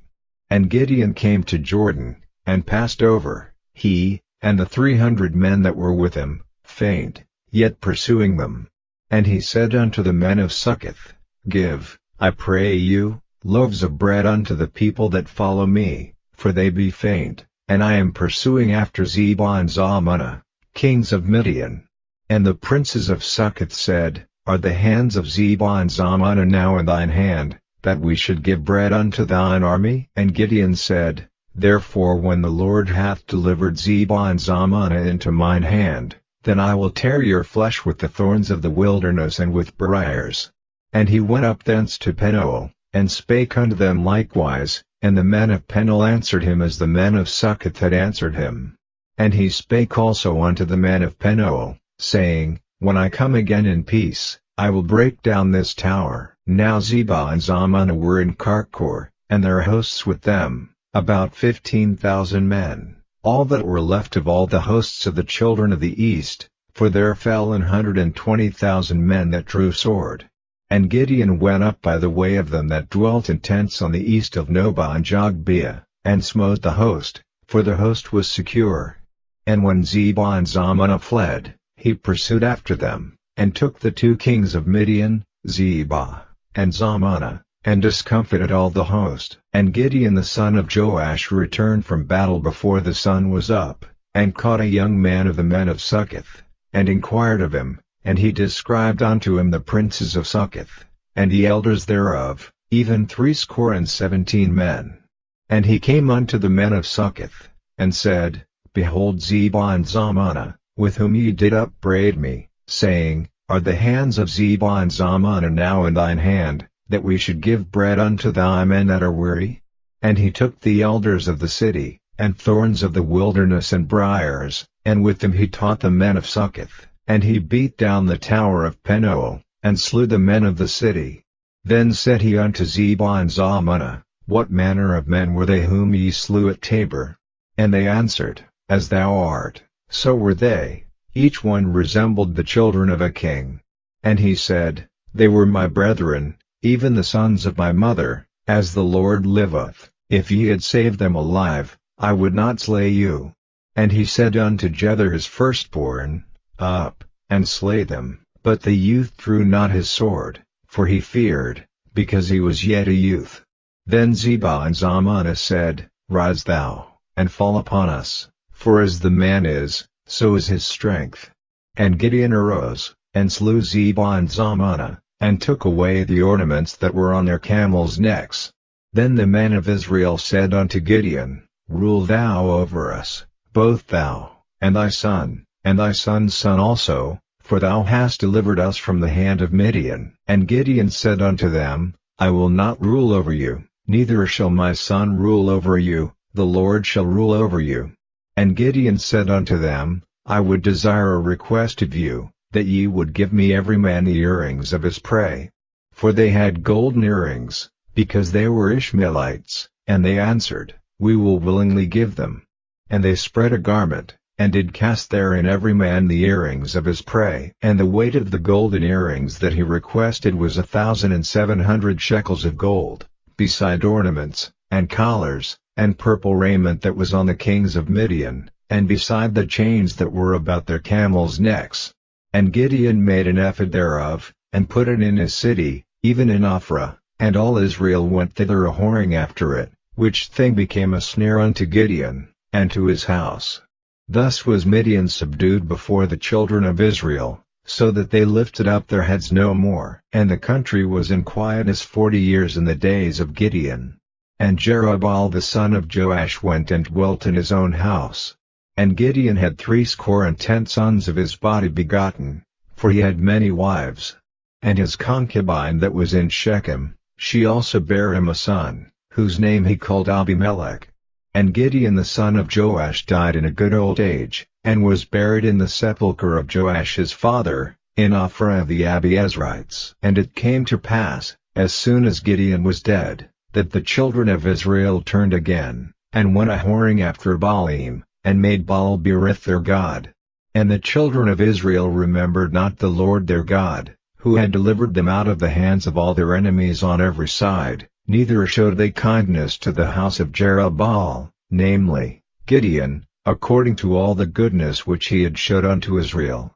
And Gideon came to Jordan, and passed over, he, and the 300 men that were with him, faint, yet pursuing them. And he said unto the men of Succoth, Give, I pray you, loaves of bread unto the people that follow me, for they be faint, and I am pursuing after Zebah and Zalmunna, kings of Midian. And the princes of Succoth said, Are the hands of Zebah and Zalmunna now in thine hand, that we should give bread unto thine army? And Gideon said, Therefore when the Lord hath delivered Zebah and Zalmunna into mine hand, then I will tear your flesh with the thorns of the wilderness and with briars. And he went up thence to Penuel, and spake unto them likewise, and the men of Penuel answered him as the men of Succoth had answered him. And he spake also unto the men of Penuel, saying, When I come again in peace, I will break down this tower. Now Zebah and Zalmunna were in Karkor, and their hosts with them, about 15,000 men, all that were left of all the hosts of the children of the east, for there fell 120,000 men that drew sword. And Gideon went up by the way of them that dwelt in tents on the east of Nobah and Jogbeah, and smote the host, for the host was secure. And when Zebah and Zalmunna fled, he pursued after them, and took the 2 kings of Midian, Zebah and Zalmunna, and discomfited all the host. And Gideon the son of Joash returned from battle before the sun was up, and caught a young man of the men of Succoth, and inquired of him, and he described unto him the princes of Succoth, and the elders thereof, even 70 men. And he came unto the men of Succoth, and said, Behold Zebah and Zalmunna, with whom ye did upbraid me, saying, Are the hands of Zebah and Zalmunna now in thine hand, that we should give bread unto thy men that are weary? And he took the elders of the city, and thorns of the wilderness and briars, and with them he taught the men of Succoth, and he beat down the tower of Penuel, and slew the men of the city. Then said he unto Zebah and Zalmunna, What manner of men were they whom ye slew at Tabor? And they answered, As thou art, so were they, each one resembled the children of a king. And he said, They were my brethren, even the sons of my mother, as the Lord liveth, if ye had saved them alive, I would not slay you. And he said unto Jether his firstborn, Up, and slay them. But the youth drew not his sword, for he feared, because he was yet a youth. Then Zebah and Zalmunna said, Rise thou, and fall upon us, for as the man is, so is his strength. And Gideon arose, and slew Zebah and Zalmunna, and took away the ornaments that were on their camels' necks. Then the men of Israel said unto Gideon, Rule thou over us, both thou, and thy son, and thy son's son also, for thou hast delivered us from the hand of Midian. And Gideon said unto them, I will not rule over you, neither shall my son rule over you, the Lord shall rule over you. And Gideon said unto them, I would desire a request of you, that ye would give me every man the earrings of his prey. For they had golden earrings, because they were Ishmaelites, and they answered, We will willingly give them. And they spread a garment, and did cast therein every man the earrings of his prey. And the weight of the golden earrings that he requested was 1,700 shekels of gold, beside ornaments, and collars, and purple raiment that was on the kings of Midian, and beside the chains that were about their camels' necks. And Gideon made an ephod thereof, and put it in his city, even in Ophrah, and all Israel went thither a-whoring after it, which thing became a snare unto Gideon, and to his house. Thus was Midian subdued before the children of Israel, so that they lifted up their heads no more. And the country was in quietness 40 years in the days of Gideon. And Jerubbaal the son of Joash went and dwelt in his own house. And Gideon had 70 sons of his body begotten, for he had many wives. And his concubine that was in Shechem, she also bare him a son, whose name he called Abimelech. And Gideon the son of Joash died in a good old age, and was buried in the sepulchre of Joash his father, in Ophrah of the Abiezrites. And it came to pass, as soon as Gideon was dead, that the children of Israel turned again, and went a-whoring after Baalim, and made Baal-berith their god. And the children of Israel remembered not the Lord their God, who had delivered them out of the hands of all their enemies on every side, neither showed they kindness to the house of Jerubbaal, namely, Gideon, according to all the goodness which he had showed unto Israel.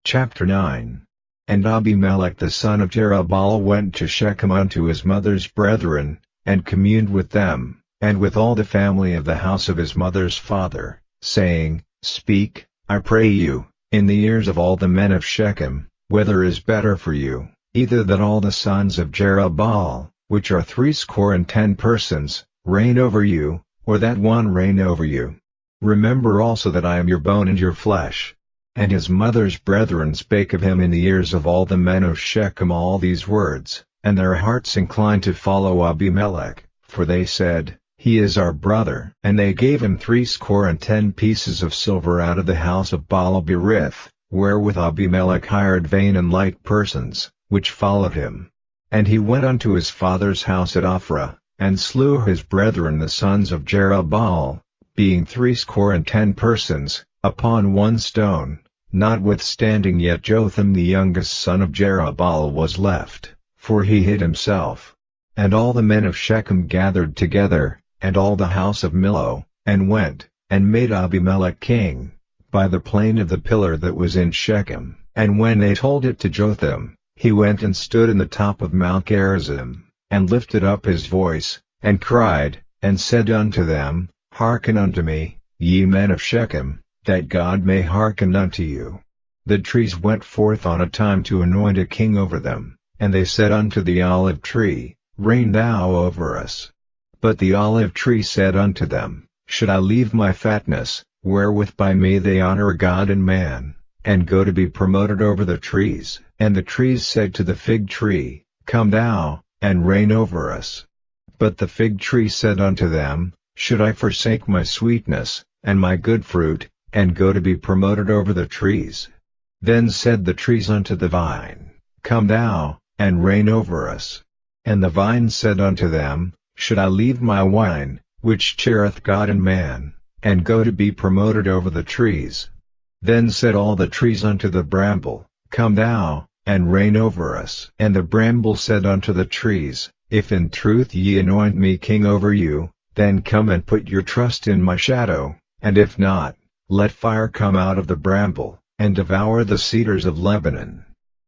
Chapter 9. And Abimelech the son of Jerubbaal went to Shechem unto his mother's brethren, and communed with them, and with all the family of the house of his mother's father, saying, Speak, I pray you, in the ears of all the men of Shechem, whether is better for you, either that all the sons of Jerubbaal, which are 70 persons, reign over you, or that one reign over you. Remember also that I am your bone and your flesh. And his mother's brethren spake of him in the ears of all the men of Shechem all these words, and their hearts inclined to follow Abimelech, for they said, He is our brother. And they gave him 70 pieces of silver out of the house of Baal-berith, wherewith Abimelech hired vain and light persons, which followed him. And he went unto his father's house at Ophrah, and slew his brethren the sons of Jerubbaal, being 70 persons, upon one stone, notwithstanding yet Jotham the youngest son of Jerubbaal was left, for he hid himself. And all the men of Shechem gathered together, and all the house of Millo, and went, and made Abimelech king, by the plain of the pillar that was in Shechem. And when they told it to Jotham, he went and stood in the top of Mount Gerizim, and lifted up his voice, and cried, and said unto them, Hearken unto me, ye men of Shechem, that God may hearken unto you. The trees went forth on a time to anoint a king over them, and they said unto the olive tree, Reign thou over us. But the olive tree said unto them, Should I leave my fatness, wherewith by me they honor God and man, and go to be promoted over the trees? And the trees said to the fig tree, Come thou, and reign over us. But the fig tree said unto them, Should I forsake my sweetness, and my good fruit, and go to be promoted over the trees? Then said the trees unto the vine, Come thou, and reign over us. And the vine said unto them, Should I leave my wine, which cheereth God and man, and go to be promoted over the trees? Then said all the trees unto the bramble, Come thou, and reign over us. And the bramble said unto the trees, If in truth ye anoint me king over you, then come and put your trust in my shadow, and if not, let fire come out of the bramble, and devour the cedars of Lebanon.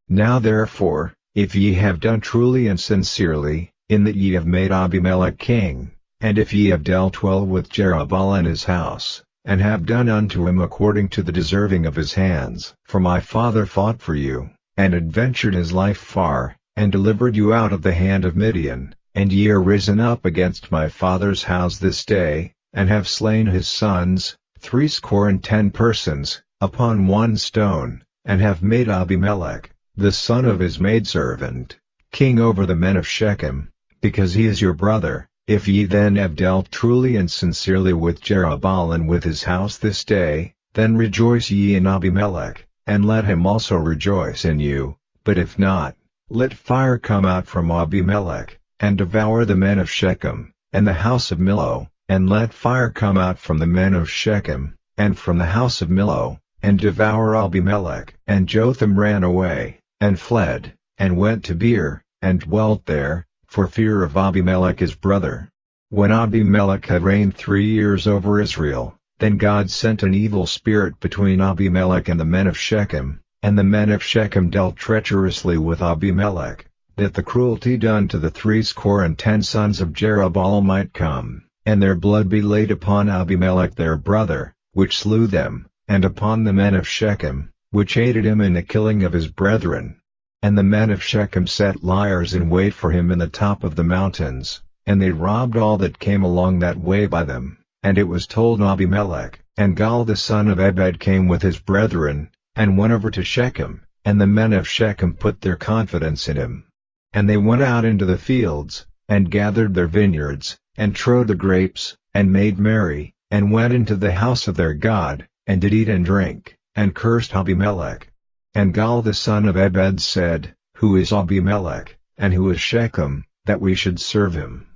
Now therefore, if ye have done truly and sincerely, in that ye have made Abimelech king, and if ye have dealt well with Jerubbaal and his house, and have done unto him according to the deserving of his hands, for my father fought for you, and adventured his life far, and delivered you out of the hand of Midian, and ye are risen up against my father's house this day, and have slain his sons, 70 persons, upon one stone, and have made Abimelech, the son of his maidservant, king over the men of Shechem, because he is your brother. If ye then have dealt truly and sincerely with Jerubbaal and with his house this day, then rejoice ye in Abimelech, and let him also rejoice in you. But if not, let fire come out from Abimelech, and devour the men of Shechem, and the house of Millo, and let fire come out from the men of Shechem, and from the house of Millo, and devour Abimelech. And Jotham ran away, and fled, and went to Beer, and dwelt there, for fear of Abimelech his brother. When Abimelech had reigned 3 years over Israel, then God sent an evil spirit between Abimelech and the men of Shechem, and the men of Shechem dealt treacherously with Abimelech, that the cruelty done to the 70 sons of Jerubbaal might come, and their blood be laid upon Abimelech their brother, which slew them, and upon the men of Shechem, which aided him in the killing of his brethren. And the men of Shechem set liers in wait for him in the top of the mountains, and they robbed all that came along that way by them. And it was told Abimelech, and Gaal the son of Ebed came with his brethren, and went over to Shechem, and the men of Shechem put their confidence in him. And they went out into the fields, and gathered their vineyards, and trode the grapes, and made merry, and went into the house of their God, and did eat and drink, and cursed Abimelech. And Gaal the son of Ebed said, Who is Abimelech, and who is Shechem, that we should serve him?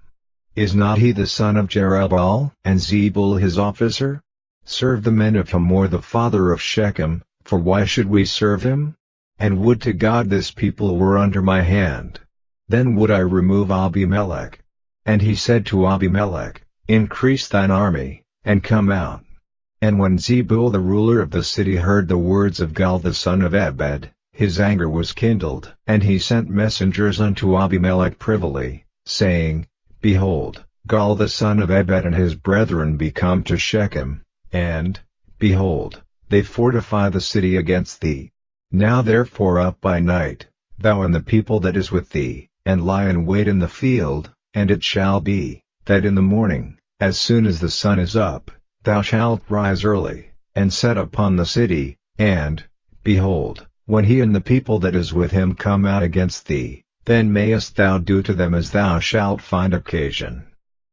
Is not he the son of Jerubbaal, and Zebul his officer? Serve the men of Hamor the father of Shechem, for why should we serve him? And would to God this people were under my hand. Then would I remove Abimelech. And he said to Abimelech, Increase thine army, and come out. And when Zebul the ruler of the city heard the words of Gaal the son of Ebed, his anger was kindled, and he sent messengers unto Abimelech privily, saying, Behold, Gaal the son of Ebed and his brethren be come to Shechem, and, behold, they fortify the city against thee. Now therefore up by night, thou and the people that is with thee, and lie in wait in the field, and it shall be, that in the morning, as soon as the sun is up, thou shalt rise early, and set upon the city, and, behold, when he and the people that is with him come out against thee, then mayest thou do to them as thou shalt find occasion.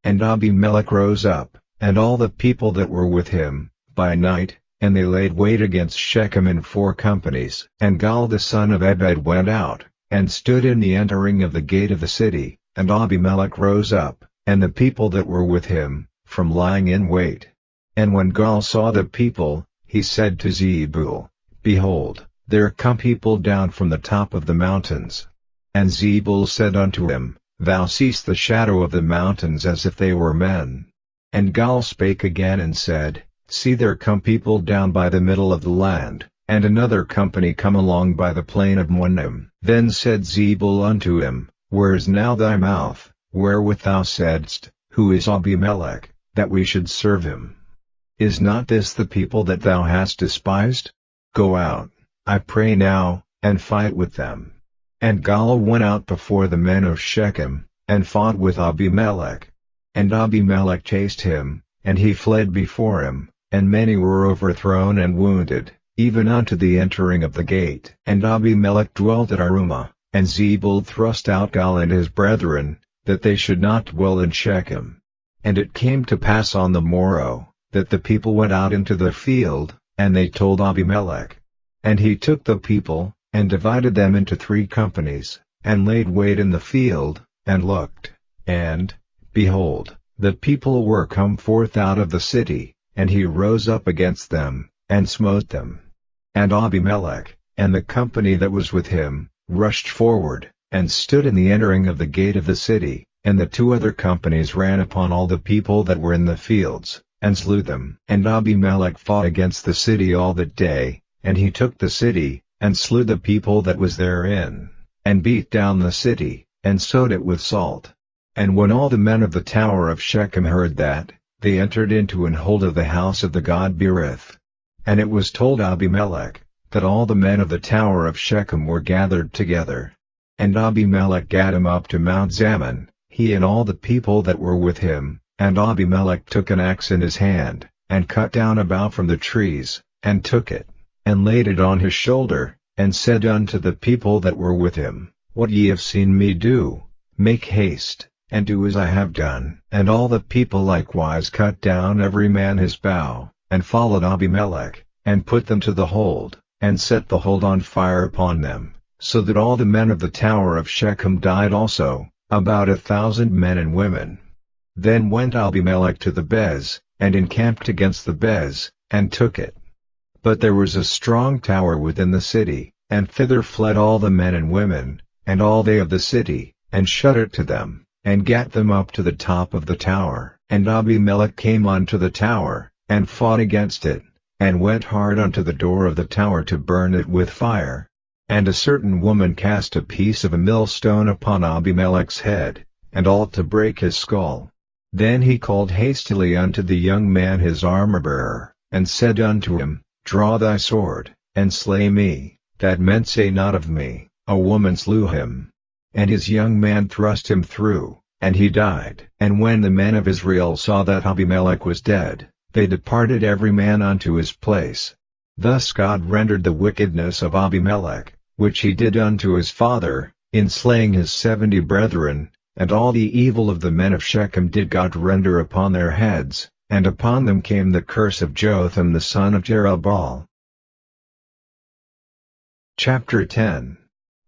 And Abimelech rose up, and all the people that were with him, by night, and they laid wait against Shechem in 4 companies. And Gaal the son of Ebed went out, and stood in the entering of the gate of the city, and Abimelech rose up, and the people that were with him, from lying in wait. And when Gaal saw the people, he said to Zebul, Behold, there come people down from the top of the mountains. And Zebul said unto him, Thou seest the shadow of the mountains as if they were men. And Gaal spake again and said, See, there come people down by the middle of the land, and another company come along by the plain of Monim. Then said Zebul unto him, Where is now thy mouth, wherewith thou saidst, Who is Abimelech, that we should serve him? Is not this the people that thou hast despised? Go out, I pray now, and fight with them. And Gaal went out before the men of Shechem, and fought with Abimelech. And Abimelech chased him, and he fled before him, and many were overthrown and wounded, even unto the entering of the gate. And Abimelech dwelt at Arumah, and Zebul thrust out Gaal and his brethren, that they should not dwell in Shechem. And it came to pass on the morrow, that the people went out into the field, and they told Abimelech. And he took the people, and divided them into 3 companies, and laid wait in the field, and looked, and, behold, the people were come forth out of the city, and he rose up against them, and smote them. And Abimelech, and the company that was with him, rushed forward, and stood in the entering of the gate of the city, and the 2 other companies ran upon all the people that were in the fields, and slew them. And Abimelech fought against the city all that day, and he took the city, and slew the people that was therein, and beat down the city, and sowed it with salt. And when all the men of the tower of Shechem heard that, they entered into an hold of the house of the god Berith. And it was told Abimelech, that all the men of the tower of Shechem were gathered together. And Abimelech gat him up to Mount Zaman, he and all the people that were with him, and Abimelech took an axe in his hand, and cut down a bough from the trees, and took it, and laid it on his shoulder, and said unto the people that were with him, What ye have seen me do, make haste, and do as I have done. And all the people likewise cut down every man his bow, and followed Abimelech, and put them to the hold, and set the hold on fire upon them, so that all the men of the tower of Shechem died also, about 1,000 men and women. Then went Abimelech to the Bez, and encamped against the Bez, and took it. But there was a strong tower within the city, and thither fled all the men and women, and all they of the city, and shut it to them, and gat them up to the top of the tower. And Abimelech came unto the tower, and fought against it, and went hard unto the door of the tower to burn it with fire. And a certain woman cast a piece of a millstone upon Abimelech's head, and all to break his skull. Then he called hastily unto the young man his armor-bearer, and said unto him, Draw thy sword, and slay me, that men say not of me, A woman slew him. And his young man thrust him through, and he died. And when the men of Israel saw that Abimelech was dead, they departed every man unto his place. Thus God rendered the wickedness of Abimelech, which he did unto his father, in slaying his 70 brethren, and all the evil of the men of Shechem did God render upon their heads, and upon them came the curse of Jotham the son of Jerubbaal. Chapter 10.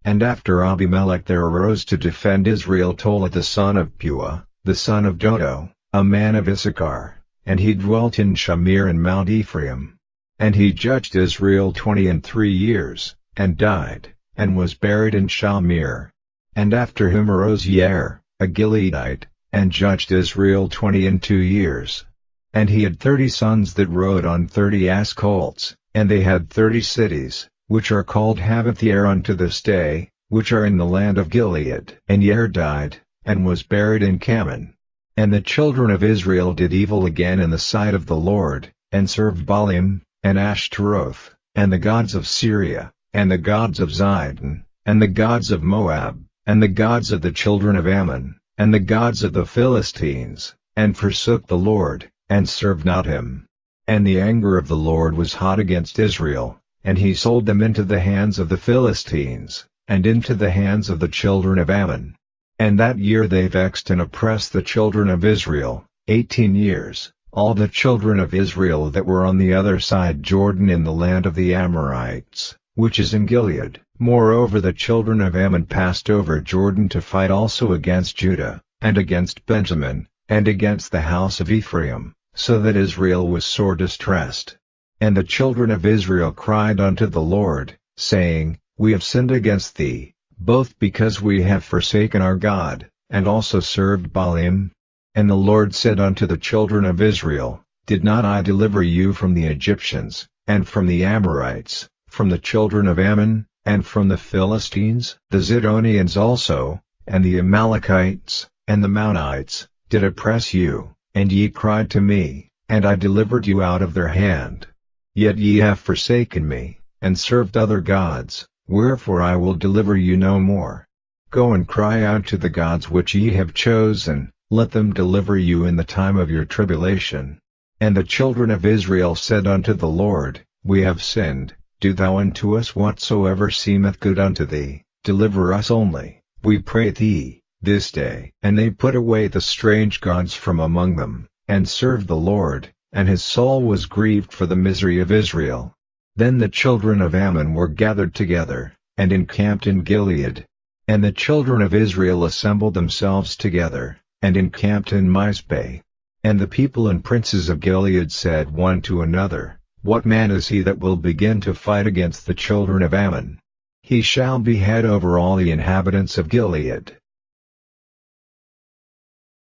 And after Abimelech there arose to defend Israel Tola the son of Puah, the son of Dodo, a man of Issachar, and he dwelt in Shamir in Mount Ephraim. And he judged Israel 23 years, and died, and was buried in Shamir. And after him arose Yair, a Gileadite, and judged Israel 22 years. And he had 30 sons that rode on 30 ass colts, and they had 30 cities, which are called Havoth-Yair unto this day, which are in the land of Gilead. And Yair died, and was buried in Kaman. And the children of Israel did evil again in the sight of the Lord, and served Baalim, and Ashtaroth, and the gods of Syria, and the gods of Zidon, and the gods of Moab, and the gods of the children of Ammon, and the gods of the Philistines, and forsook the Lord, and served not him. And the anger of the Lord was hot against Israel, and he sold them into the hands of the Philistines, and into the hands of the children of Ammon. And that year they vexed and oppressed the children of Israel, 18 years, all the children of Israel that were on the other side Jordan in the land of the Amorites, which is in Gilead. Moreover the children of Ammon passed over Jordan to fight also against Judah, and against Benjamin, and against the house of Ephraim, so that Israel was sore distressed. And the children of Israel cried unto the Lord, saying, We have sinned against thee, both because we have forsaken our God, and also served Baalim. And the Lord said unto the children of Israel, Did not I deliver you from the Egyptians, and from the Amorites, from the children of Ammon, and from the Philistines? The Zidonians also, and the Amalekites, and the Mounites, did oppress you, and ye cried to me, and I delivered you out of their hand. Yet ye have forsaken me, and served other gods, wherefore I will deliver you no more. Go and cry out to the gods which ye have chosen, let them deliver you in the time of your tribulation. And the children of Israel said unto the Lord, We have sinned, do thou unto us whatsoever seemeth good unto thee, deliver us only, we pray thee, this day. And they put away the strange gods from among them, and served the Lord, and his soul was grieved for the misery of Israel. Then the children of Ammon were gathered together, and encamped in Gilead. And the children of Israel assembled themselves together, and encamped in Mizpeh. And the people and princes of Gilead said one to another, What man is he that will begin to fight against the children of Ammon? He shall be head over all the inhabitants of Gilead.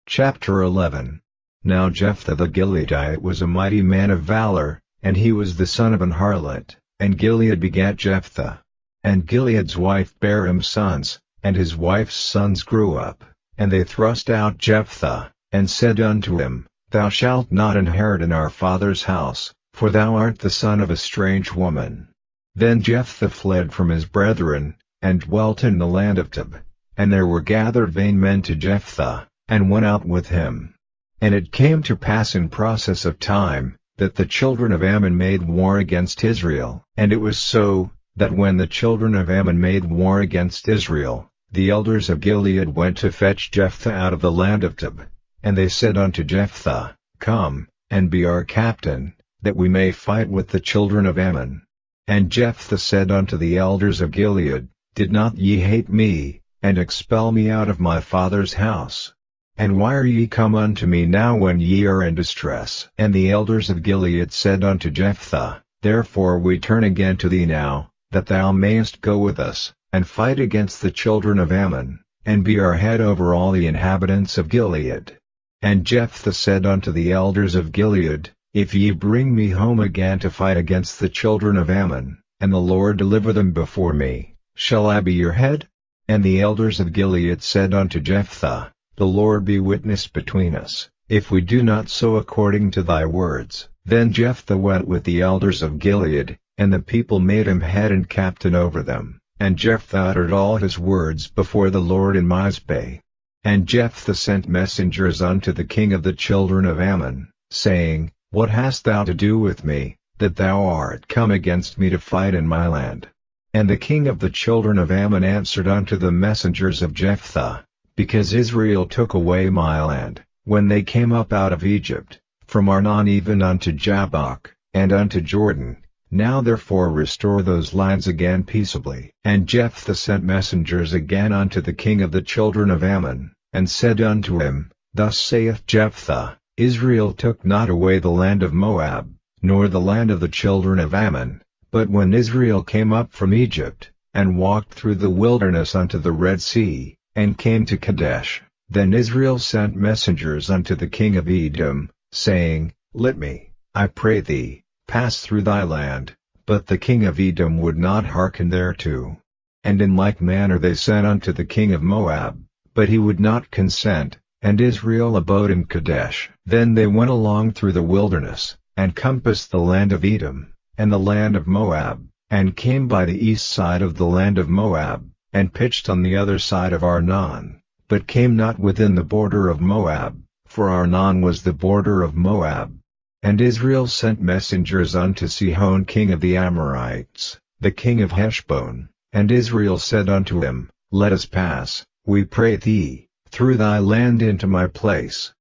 Chapter 11. Now Jephthah the Gileadite was a mighty man of valor, and he was the son of an harlot, and Gilead begat Jephthah. And Gilead's wife bare him sons, and his wife's sons grew up, and they thrust out Jephthah, and said unto him, Thou shalt not inherit in our father's house, for thou art the son of a strange woman. Then Jephthah fled from his brethren, and dwelt in the land of Tob. And there were gathered vain men to Jephthah, and went out with him. And it came to pass in process of time, that the children of Ammon made war against Israel. And it was so, that when the children of Ammon made war against Israel, the elders of Gilead went to fetch Jephthah out of the land of Tob. And they said unto Jephthah, Come, and be our captain, that we may fight with the children of Ammon. And Jephthah said unto the elders of Gilead, Did not ye hate me, and expel me out of my father's house? And why are ye come unto me now when ye are in distress? And the elders of Gilead said unto Jephthah, Therefore we turn again to thee now, that thou mayest go with us, and fight against the children of Ammon, and be our head over all the inhabitants of Gilead. And Jephthah said unto the elders of Gilead, If ye bring me home again to fight against the children of Ammon, and the Lord deliver them before me, shall I be your head? And the elders of Gilead said unto Jephthah, The Lord be witness between us, if we do not so according to thy words. Then Jephthah went with the elders of Gilead, and the people made him head and captain over them. And Jephthah uttered all his words before the Lord in Mizpeh. And Jephthah sent messengers unto the king of the children of Ammon, saying, What hast thou to do with me, that thou art come against me to fight in my land? And the king of the children of Ammon answered unto the messengers of Jephthah, Because Israel took away my land, when they came up out of Egypt, from Arnon even unto Jabbok, and unto Jordan. Now therefore restore those lands again peaceably. And Jephthah sent messengers again unto the king of the children of Ammon, and said unto him, Thus saith Jephthah, Israel took not away the land of Moab, nor the land of the children of Ammon, but when Israel came up from Egypt, and walked through the wilderness unto the Red Sea, and came to Kadesh, then Israel sent messengers unto the king of Edom, saying, Let me, I pray thee, pass through thy land. But the king of Edom would not hearken thereto. And in like manner they sent unto the king of Moab, but he would not consent, and Israel abode in Kadesh. Then they went along through the wilderness, and compassed the land of Edom, and the land of Moab, and came by the east side of the land of Moab, and pitched on the other side of Arnon, but came not within the border of Moab, for Arnon was the border of Moab. And Israel sent messengers unto Sihon king of the Amorites, the king of Heshbon, and Israel said unto him, Let us pass, we pray thee, through thy land into my place.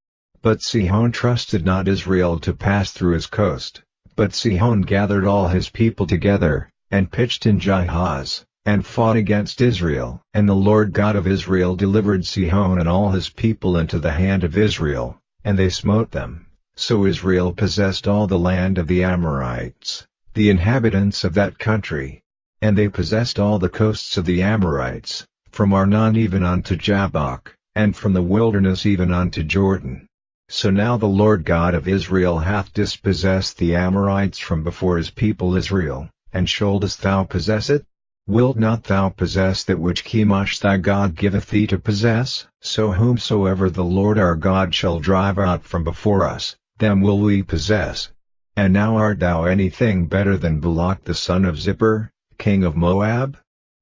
But Sihon trusted not Israel to pass through his coast, but Sihon gathered all his people together, and pitched in Jahaz, and fought against Israel. And the Lord God of Israel delivered Sihon and all his people into the hand of Israel, and they smote them. So Israel possessed all the land of the Amorites, the inhabitants of that country. And they possessed all the coasts of the Amorites, from Arnon even unto Jabbok, and from the wilderness even unto Jordan. So now the Lord God of Israel hath dispossessed the Amorites from before his people Israel, and shouldest thou possess it? Wilt not thou possess that which Chemosh thy God giveth thee to possess? So whomsoever the Lord our God shall drive out from before us, them will we possess. And now art thou anything better than Balak the son of Zippor, king of Moab?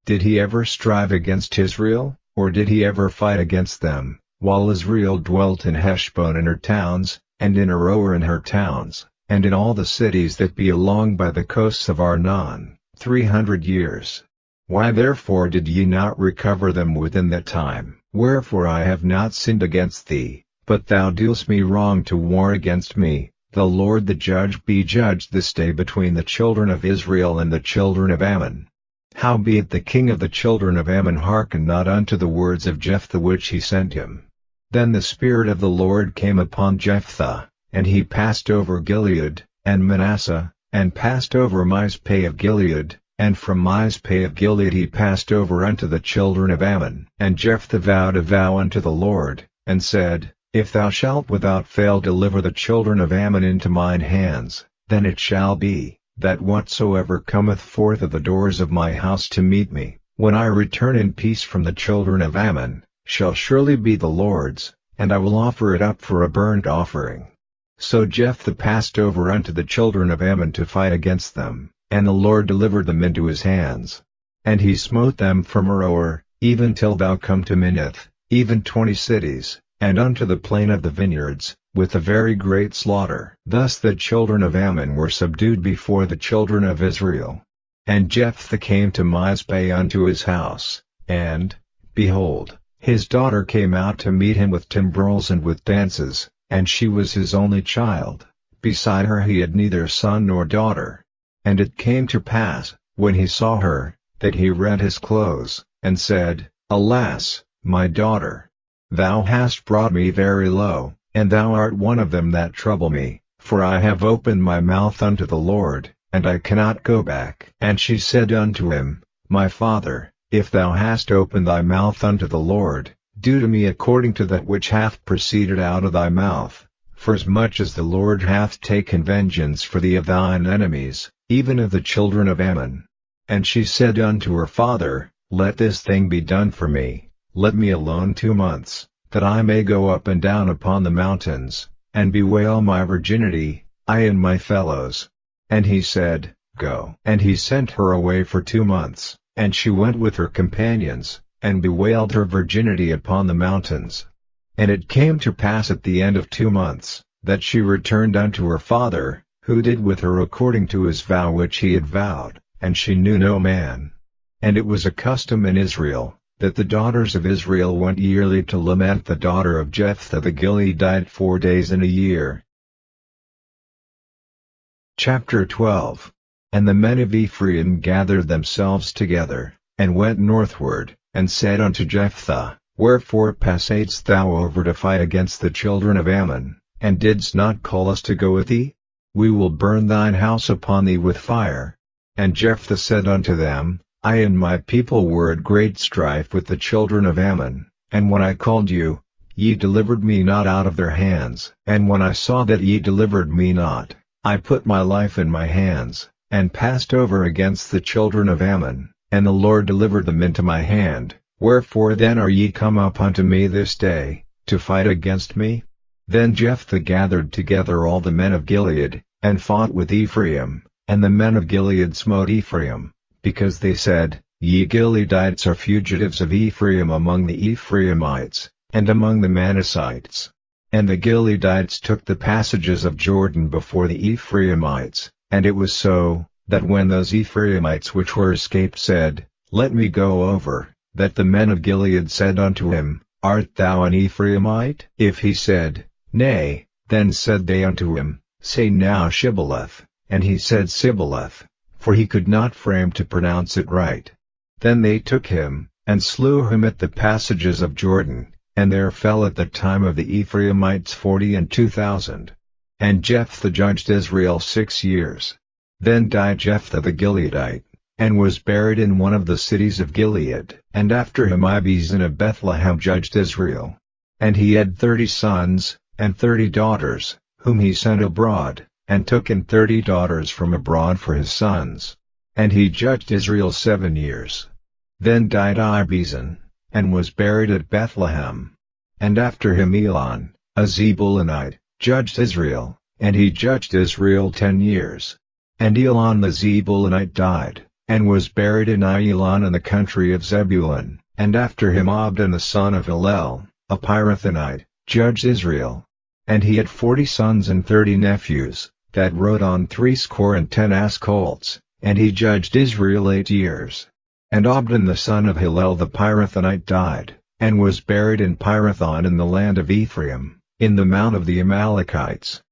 Did he ever strive against Israel, or did he ever fight against them, while Israel dwelt in Heshbon and her towns, and in Aroer and her towns, and in all the cities that be along by the coasts of Arnon, 300 years? Why therefore did ye not recover them within that time? Wherefore I have not sinned against thee, but thou doest me wrong to war against me. The Lord the judge be judged this day between the children of Israel and the children of Ammon. Howbeit the king of the children of Ammon hearkened not unto the words of Jephthah which he sent him. Then the Spirit of the Lord came upon Jephthah, and he passed over Gilead, and Manasseh, and passed over Mizpeh of Gilead, and from Mizpeh of Gilead he passed over unto the children of Ammon. And Jephthah vowed a vow unto the Lord, and said, If thou shalt without fail deliver the children of Ammon into mine hands, then it shall be, that whatsoever cometh forth of the doors of my house to meet me, when I return in peace from the children of Ammon, shall surely be the Lord's, and I will offer it up for a burnt offering. So Jephthah passed over unto the children of Ammon to fight against them, and the Lord delivered them into his hands. And he smote them from Aroer, even till thou come to Minnith, even 20 cities, and unto the plain of the vineyards, with a very great slaughter. Thus the children of Ammon were subdued before the children of Israel. And Jephthah came to Mizpeh unto his house, and, behold, his daughter came out to meet him with timbrels and with dances, and she was his only child. Beside her he had neither son nor daughter. And it came to pass, when he saw her, that he rent his clothes, and said, Alas, my daughter! Thou hast brought me very low, and thou art one of them that trouble me, for I have opened my mouth unto the Lord, and I cannot go back. And she said unto him, My father, if thou hast opened thy mouth unto the Lord, do to me according to that which hath proceeded out of thy mouth, forasmuch as the Lord hath taken vengeance for thee of thine enemies, even of the children of Ammon. And she said unto her father, Let this thing be done for me, let me alone 2 months, that I may go up and down upon the mountains, and bewail my virginity, I and my fellows. And he said, Go. And he sent her away for 2 months, and she went with her companions, and bewailed her virginity upon the mountains. And it came to pass at the end of 2 months, that she returned unto her father, who did with her according to his vow which he had vowed, and she knew no man. And it was a custom in Israel, that the daughters of Israel went yearly to lament the daughter of Jephthah the Gileadite 4 days in a year. Chapter 12. And the men of Ephraim gathered themselves together, and went northward, and said unto Jephthah, Wherefore passadst thou over to fight against the children of Ammon, and didst not call us to go with thee? We will burn thine house upon thee with fire. And Jephthah said unto them, I and my people were at great strife with the children of Ammon, and when I called you, ye delivered me not out of their hands. And when I saw that ye delivered me not, I put my life in my hands, and passed over against the children of Ammon, and the Lord delivered them into my hand. Wherefore then are ye come up unto me this day, to fight against me? Then Jephthah gathered together all the men of Gilead, and fought with Ephraim, and the men of Gilead smote Ephraim, because they said, Ye Gileadites are fugitives of Ephraim among the Ephraimites, and among the Manassites. And the Gileadites took the passages of Jordan before the Ephraimites, and it was so, that when those Ephraimites which were escaped said, Let me go over, that the men of Gilead said unto him, Art thou an Ephraimite? If he said, Nay, then said they unto him, Say now Shibboleth. And he said Sibboleth, for he could not frame to pronounce it right. Then they took him, and slew him at the passages of Jordan, and there fell at the time of the Ephraimites 42,000. And Jephthah judged Israel 6 years. Then died Jephthah the Gileadite, and was buried in one of the cities of Gilead. And after him Abiezer of Bethlehem judged Israel. And he had 30 sons, and 30 daughters, whom he sent abroad, and took in 30 daughters from abroad for his sons. And he judged Israel 7 years. Then died Abiezer, and was buried at Bethlehem. And after him Elon, a Zebulunite, judged Israel, and he judged Israel 10 years. And Elon the Zebulunite died, and was buried in Ailon in the country of Zebulun. And after him Abdon the son of Hillel, a Pirathonite, judged Israel. And he had 40 sons and 30 nephews, that rode on 70 ass colts, and he judged Israel 8 years. And Abdon the son of Hillel the Pirathonite died, and was buried in Pirathon in the land of Ephraim, in the mount of the Amalekites.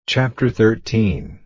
Chapter 13.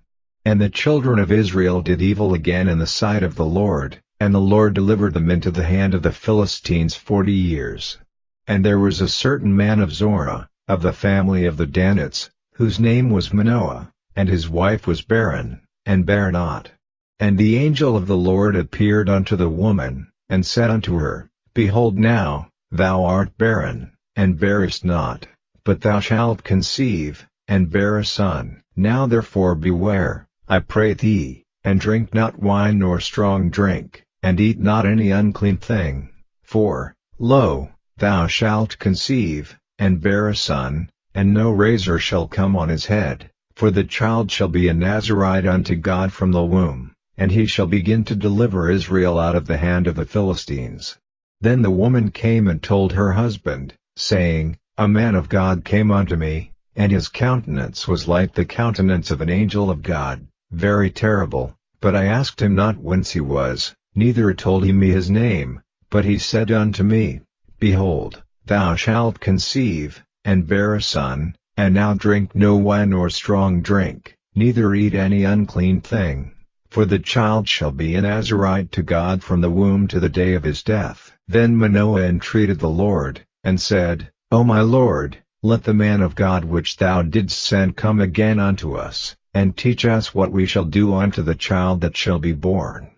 And the children of Israel did evil again in the sight of the Lord, and the Lord delivered them into the hand of the Philistines 40 years. And there was a certain man of Zorah, of the family of the Danites, whose name was Manoah, and his wife was barren, and bare not. And the angel of the Lord appeared unto the woman, and said unto her, Behold now, thou art barren, and bearest not, but thou shalt conceive, and bear a son. Now therefore beware, I pray thee, and drink not wine nor strong drink, and eat not any unclean thing, for, lo, thou shalt conceive, and bear a son, and no razor shall come on his head, for the child shall be a Nazarite unto God from the womb, and he shall begin to deliver Israel out of the hand of the Philistines. Then the woman came and told her husband, saying, a man of God came unto me, and his countenance was like the countenance of an angel of God, very terrible, but I asked him not whence he was, neither told he me his name, but he said unto me, Behold, thou shalt conceive, and bear a son, and now drink no wine nor strong drink, neither eat any unclean thing, for the child shall be a Nazarite to God from the womb to the day of his death. Then Manoah entreated the Lord, and said, O my Lord, let the man of God which thou didst send come again unto us, and teach us what we shall do unto the child that shall be born.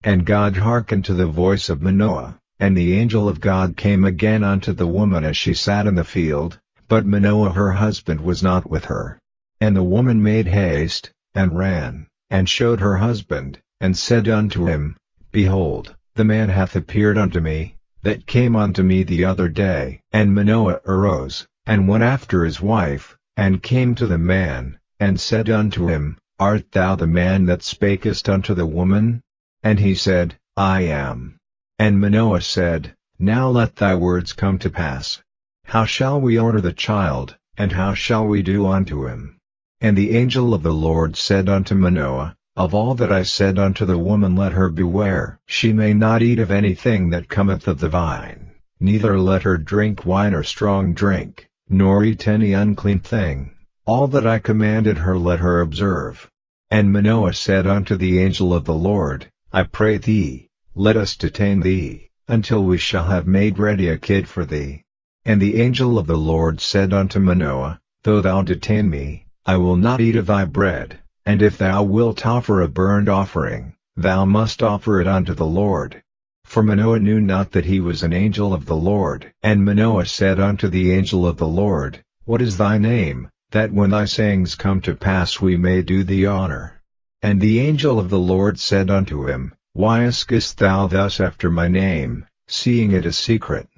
And God hearkened to the voice of Manoah, and the angel of God came again unto the woman as she sat in the field, but Manoah her husband was not with her. And the woman made haste, and ran, and showed her husband, and said unto him, Behold, the man hath appeared unto me, that came unto me the other day. And Manoah arose, and went after his wife, and came to the man, and said unto him, Art thou the man that spakest unto the woman? And he said, I am. And Manoah said, Now let thy words come to pass. How shall we order the child, and how shall we do unto him? And the angel of the Lord said unto Manoah, Of all that I said unto the woman let her beware. She may not eat of anything that cometh of the vine, neither let her drink wine or strong drink, nor eat any unclean thing. All that I commanded her let her observe. And Manoah said unto the angel of the Lord, I pray thee, let us detain thee, until we shall have made ready a kid for thee. And the angel of the Lord said unto Manoah, Though thou detain me, I will not eat of thy bread, and if thou wilt offer a burnt offering, thou must offer it unto the Lord. For Manoah knew not that he was an angel of the Lord. And Manoah said unto the angel of the Lord, What is thy name, that when thy sayings come to pass we may do thee honor? And the angel of the Lord said unto him, Why askest thou thus after my name, seeing it is secret?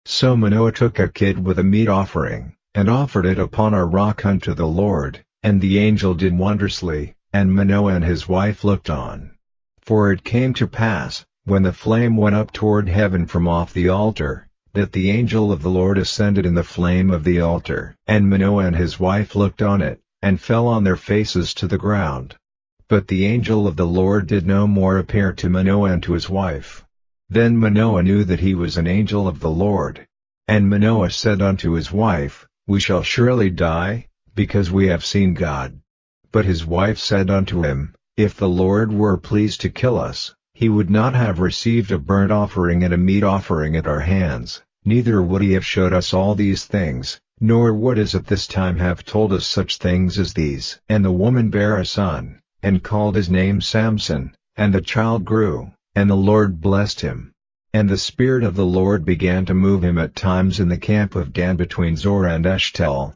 So Manoah took a kid with a meat offering, and offered it upon a rock unto the Lord, and the angel did wondrously, and Manoah and his wife looked on. For it came to pass, when the flame went up toward heaven from off the altar, that the angel of the Lord ascended in the flame of the altar. And Manoah and his wife looked on it, and fell on their faces to the ground. But the angel of the Lord did no more appear to Manoah and to his wife. Then Manoah knew that he was an angel of the Lord. And Manoah said unto his wife, We shall surely die, because we have seen God. But his wife said unto him, If the Lord were pleased to kill us, he would not have received a burnt offering and a meat offering at our hands, neither would he have showed us all these things, nor would as at this time have told us such things as these. And the woman bare a son, and called his name Samson, and the child grew, and the Lord blessed him. And the Spirit of the Lord began to move him at times in the camp of Dan between Zorah and Eshtaol.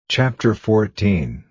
Chapter 14.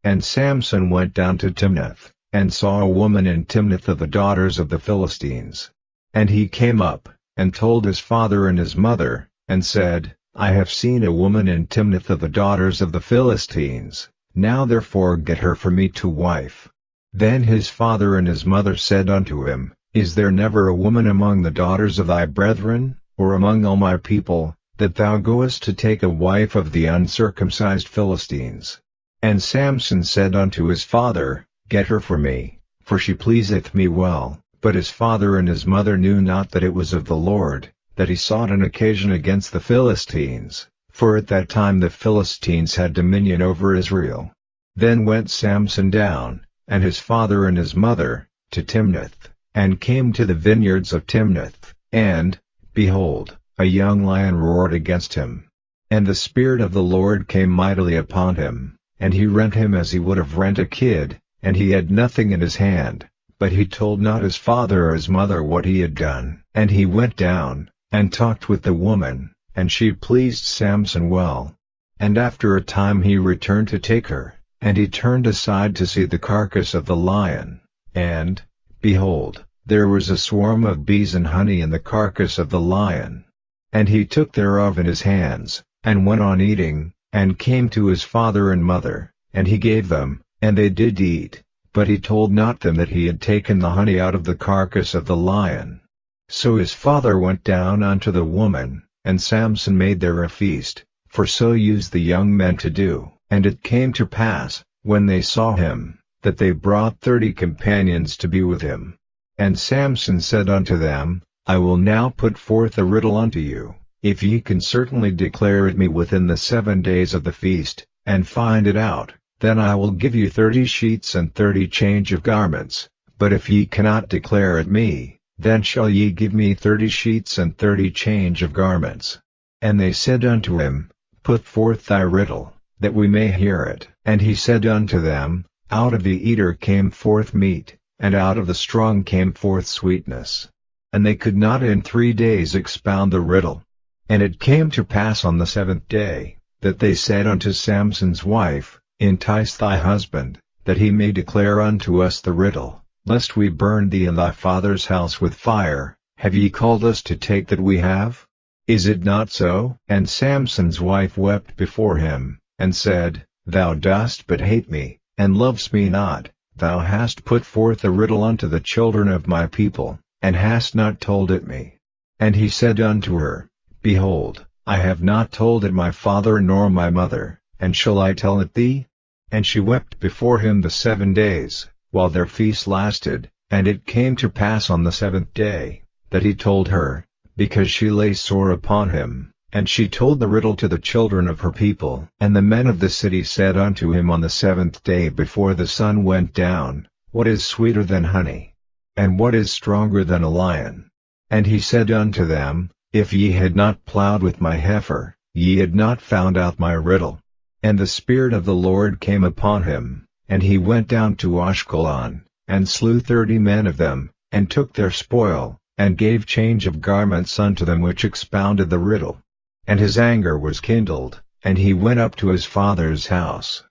And Samson went down to Timnath, and saw a woman in Timnath of the daughters of the Philistines. And he came up, and told his father and his mother, and said, I have seen a woman in Timnath of the daughters of the Philistines, now therefore get her for me to wife. Then his father and his mother said unto him, Is there never a woman among the daughters of thy brethren, or among all my people, that thou goest to take a wife of the uncircumcised Philistines? And Samson said unto his father, Get her for me, for she pleaseth me well. But his father and his mother knew not that it was of the Lord, that he sought an occasion against the Philistines, for at that time the Philistines had dominion over Israel. Then went Samson down, and his father and his mother, to Timnath, and came to the vineyards of Timnath, and, behold, a young lion roared against him. And the Spirit of the Lord came mightily upon him, and he rent him as he would have rent a kid, and he had nothing in his hand, but he told not his father or his mother what he had done. And he went down, and talked with the woman, and she pleased Samson well. And after a time he returned to take her, and he turned aside to see the carcass of the lion, and, behold, there was a swarm of bees and honey in the carcass of the lion. And he took thereof in his hands, and went on eating, and came to his father and mother, and he gave them, and they did eat, but he told not them that he had taken the honey out of the carcass of the lion. So his father went down unto the woman, And Samson made there a feast, for so used the young men to do. And it came to pass, when they saw him, that they brought 30 companions to be with him. And Samson said unto them, I will now put forth a riddle unto you, if ye can certainly declare it me within the 7 days of the feast, and find it out, then I will give you 30 sheets and 30 change of garments, but if ye cannot declare it me, then shall ye give me 30 sheets and 30 change of garments. And they said unto him, Put forth thy riddle, that we may hear it. And he said unto them, Out of the eater came forth meat, and out of the strong came forth sweetness. And they could not in 3 days expound the riddle. And it came to pass on the 7th day, that they said unto Samson's wife, Entice thy husband, that he may declare unto us the riddle, lest we burn thee and thy father's house with fire. Have ye called us to take that we have? Is it not so? And Samson's wife wept before him, and said, Thou dost but hate me, and lovest me not. Thou hast put forth a riddle unto the children of my people, and hast not told it me. And he said unto her, Behold, I have not told it my father nor my mother, and shall I tell it thee? And she wept before him the 7 days, while their feast lasted. And it came to pass on the 7th day, that he told her, because she lay sore upon him. And she told the riddle to the children of her people. And the men of the city said unto him on the 7th day before the sun went down, What is sweeter than honey? And what is stronger than a lion? And he said unto them, If ye had not plowed with my heifer, ye had not found out my riddle. And the Spirit of the Lord came upon him, and he went down to Ashkelon, and slew 30 men of them, and took their spoil, and gave change of garments unto them which expounded the riddle. And his anger was kindled, and he went up to his father's house.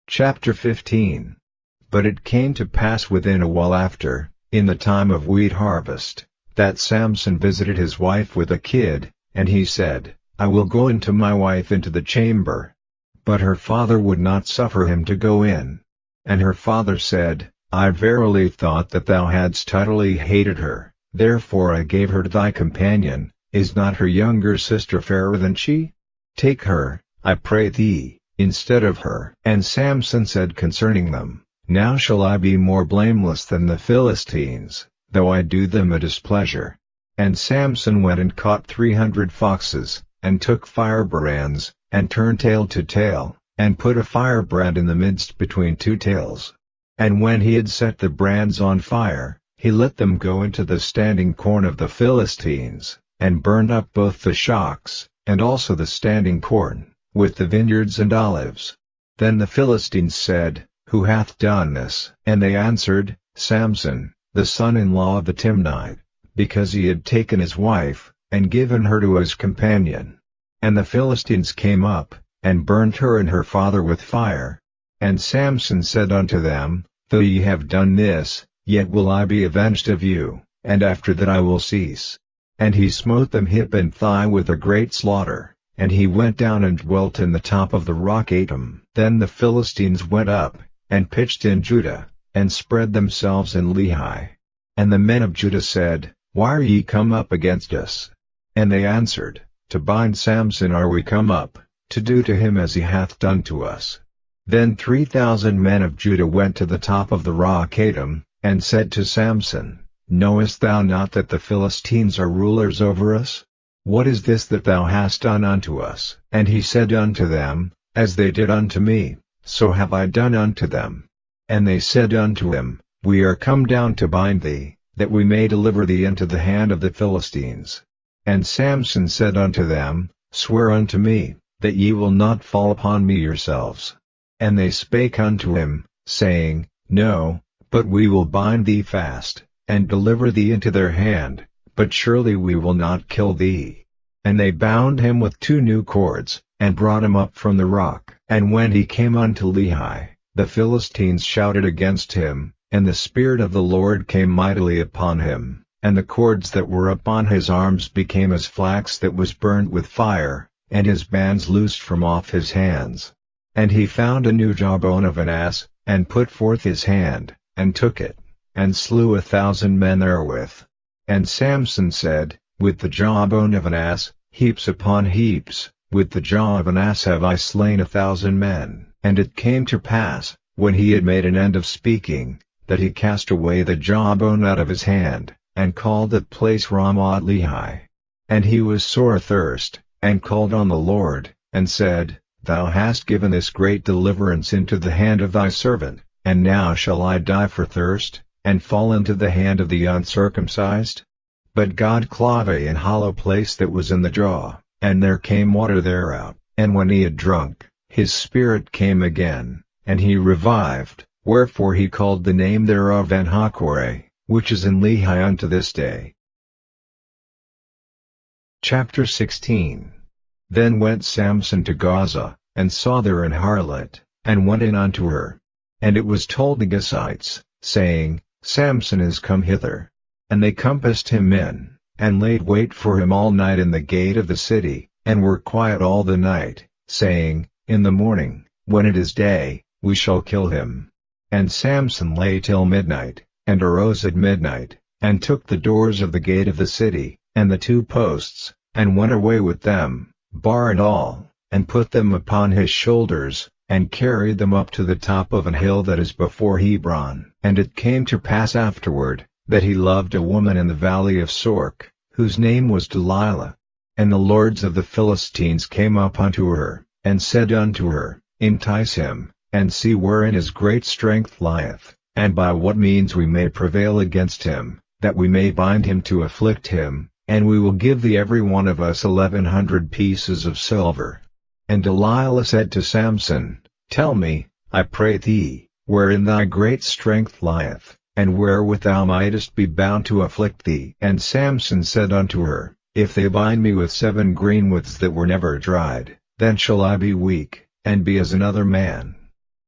Chapter 15. But it came to pass within a while after, in the time of wheat harvest, that Samson visited his wife with a kid, and he said, I will go into my wife into the chamber. But her father would not suffer him to go in. And her father said, I verily thought that thou hadst utterly hated her, therefore I gave her to thy companion. Is not her younger sister fairer than she? Take her, I pray thee, instead of her. And Samson said concerning them, Now shall I be more blameless than the Philistines, though I do them a displeasure. And Samson went and caught 300 foxes, and took firebrands, and turned tail to tail, and put a firebrand in the midst between 2 tails. And when he had set the brands on fire, he let them go into the standing corn of the Philistines, and burned up both the shocks, and also the standing corn, with the vineyards and olives. Then the Philistines said, Who hath done this? And they answered, Samson, the son-in-law of the Timnite, because he had taken his wife, and given her to his companion. And the Philistines came up, and burnt her and her father with fire. And Samson said unto them, Though ye have done this, yet will I be avenged of you, and after that I will cease. And he smote them hip and thigh with a great slaughter, and he went down and dwelt in the top of the rock Atam. Then the Philistines went up, and pitched in Judah, and spread themselves in Lehi. And the men of Judah said, Why are ye come up against us? And they answered, To bind Samson are we come up, to do to him as he hath done to us. Then 3,000 men of Judah went to the top of the rock Atam, and said to Samson, Knowest thou not that the Philistines are rulers over us? What is this that thou hast done unto us? And he said unto them, As they did unto me, so have I done unto them. And they said unto him, We are come down to bind thee, that we may deliver thee into the hand of the Philistines. And Samson said unto them, Swear unto me, that ye will not fall upon me yourselves. And they spake unto him, saying, No, but we will bind thee fast, and deliver thee into their hand, but surely we will not kill thee. And they bound him with 2 new cords, and brought him up from the rock. And when he came unto Lehi, the Philistines shouted against him, and the Spirit of the Lord came mightily upon him, and the cords that were upon his arms became as flax that was burned with fire, and his bands loosed from off his hands. And he found a new jawbone of an ass, and put forth his hand, and took it, and slew 1,000 men therewith. And Samson said, with the jawbone of an ass, heaps upon heaps, with the jaw of an ass have I slain 1,000 men. And it came to pass, when he had made an end of speaking, that he cast away the jawbone out of his hand, and called that place Ramoth Lehi. And he was sore athirst, and called on the Lord, and said, Thou hast given this great deliverance into the hand of thy servant, and now shall I die for thirst, and fall into the hand of the uncircumcised? But God clave an hollow place that was in the jaw, and there came water thereout, and when he had drunk, his spirit came again, and he revived, wherefore he called the name thereof En-hakkore, which is in Lehi unto this day. Chapter 16. Then went Samson to Gaza, and saw there an harlot, and went in unto her. And it was told the Gazites, saying, Samson is come hither. And they compassed him in, and laid wait for him all night in the gate of the city, and were quiet all the night, saying, In the morning, when it is day, we shall kill him. And Samson lay till midnight, and arose at midnight, and took the doors of the gate of the city, and the 2 posts, and went away with them, bar and all, and put them upon his shoulders, and carried them up to the top of an hill that is before Hebron. And it came to pass afterward, that he loved a woman in the valley of Sork, whose name was Delilah. And the lords of the Philistines came up unto her, and said unto her, Entice him, and see wherein his great strength lieth, and by what means we may prevail against him, that we may bind him to afflict him, and we will give thee every one of us 1,100 pieces of silver. And Delilah said to Samson, Tell me, I pray thee, wherein thy great strength lieth, and wherewith thou mightest be bound to afflict thee. And Samson said unto her, If they bind me with 7 greenwoods that were never dried, then shall I be weak, and be as another man.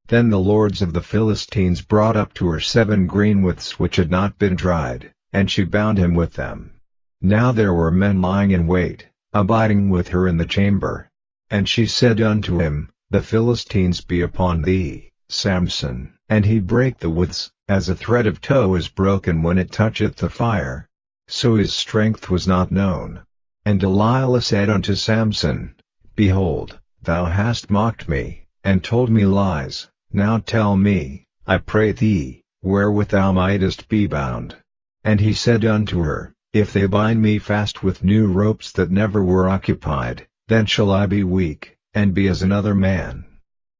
Then the lords of the Philistines brought up to her 7 greenwoods which had not been dried, and she bound him with them. Now there were men lying in wait, abiding with her in the chamber. And she said unto him, The Philistines be upon thee, Samson. And he brake the woods, as a thread of tow is broken when it toucheth the fire. So his strength was not known. And Delilah said unto Samson, Behold, thou hast mocked me, and told me lies. Now tell me, I pray thee, wherewith thou mightest be bound. And he said unto her, If they bind me fast with new ropes that never were occupied, then shall I be weak, and be as another man.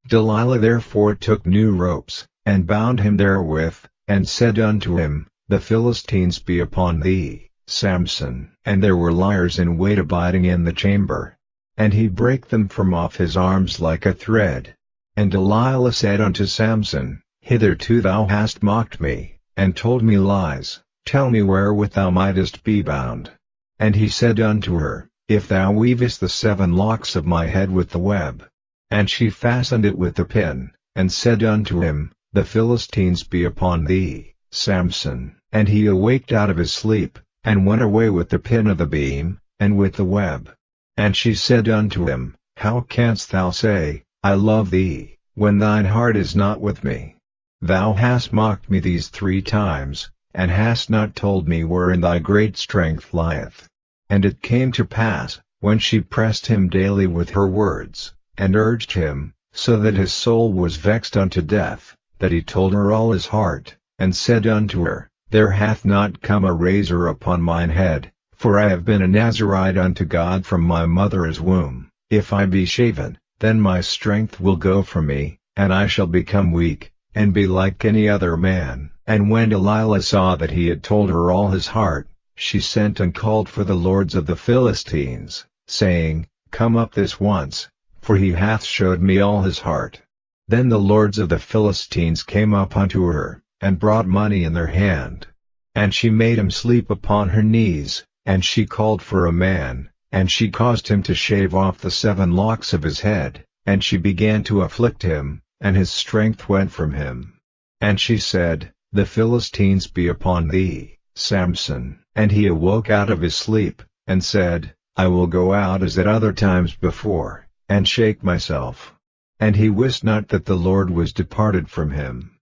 Delilah therefore took new ropes, and bound him therewith, and said unto him, The Philistines be upon thee, Samson. And there were liers in wait abiding in the chamber. And he brake them from off his arms like a thread. And Delilah said unto Samson, Hitherto thou hast mocked me, and told me lies, tell me wherewith thou mightest be bound. And he said unto her, If thou weavest the 7 locks of my head with the web. And she fastened it with the pin, and said unto him, The Philistines be upon thee, Samson. And he awaked out of his sleep, and went away with the pin of the beam, and with the web. And she said unto him, How canst thou say, I love thee, when thine heart is not with me? Thou hast mocked me these 3 times, and hast not told me wherein thy great strength lieth. And it came to pass, when she pressed him daily with her words, and urged him, so that his soul was vexed unto death, that he told her all his heart, and said unto her, There hath not come a razor upon mine head, for I have been a Nazarite unto God from my mother's womb. If I be shaven, then my strength will go from me, and I shall become weak, and be like any other man. And when Delilah saw that he had told her all his heart, she sent and called for the lords of the Philistines, saying, Come up this once, for he hath showed me all his heart. Then the lords of the Philistines came up unto her, and brought money in their hand. And she made him sleep upon her knees, and she called for a man, and she caused him to shave off the 7 locks of his head, and she began to afflict him, and his strength went from him. And she said, The Philistines be upon thee, Samson. And he awoke out of his sleep, and said, I will go out as at other times before, and shake myself. And he wist not that the Lord was departed from him.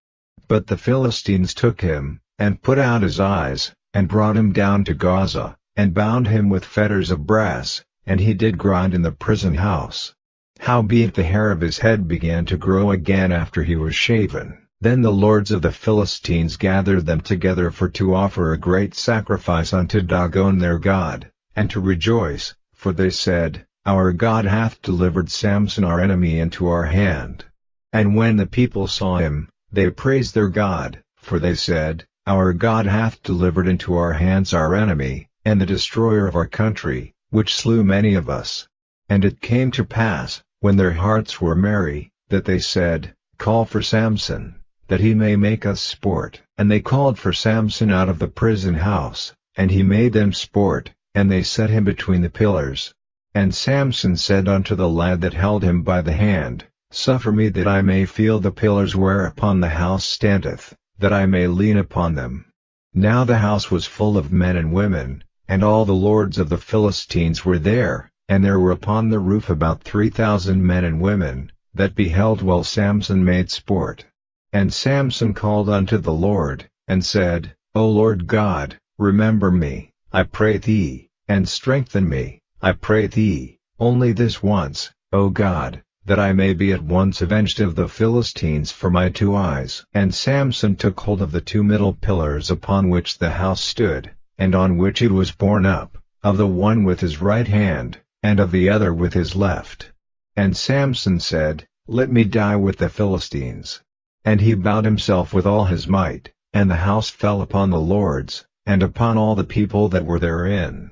But the Philistines took him, and put out his eyes, and brought him down to Gaza, and bound him with fetters of brass, and he did grind in the prison house. Howbeit the hair of his head began to grow again after he was shaven. Then the lords of the Philistines gathered them together to offer a great sacrifice unto Dagon their god, and to rejoice, for they said, Our God hath delivered Samson our enemy into our hand. And when the people saw him, they praised their God, for they said, Our God hath delivered into our hands our enemy, and the destroyer of our country, which slew many of us. And it came to pass, when their hearts were merry, that they said, Call for Samson, that he may make us sport. And they called for Samson out of the prison house, and he made them sport, and they set him between the pillars. And Samson said unto the lad that held him by the hand, Suffer me that I may feel the pillars whereupon the house standeth, that I may lean upon them. Now the house was full of men and women, and all the lords of the Philistines were there, and there were upon the roof about 3,000 men and women, that beheld while Samson made sport. And Samson called unto the Lord, and said, O Lord God, remember me, I pray thee, and strengthen me, I pray thee, only this once, O God, that I may be at once avenged of the Philistines for my 2 eyes. And Samson took hold of the 2 middle pillars upon which the house stood, and on which it was borne up, of the one with his right hand, and of the other with his left. And Samson said, Let me die with the Philistines. And he bowed himself with all his might, and the house fell upon the lords, and upon all the people that were therein.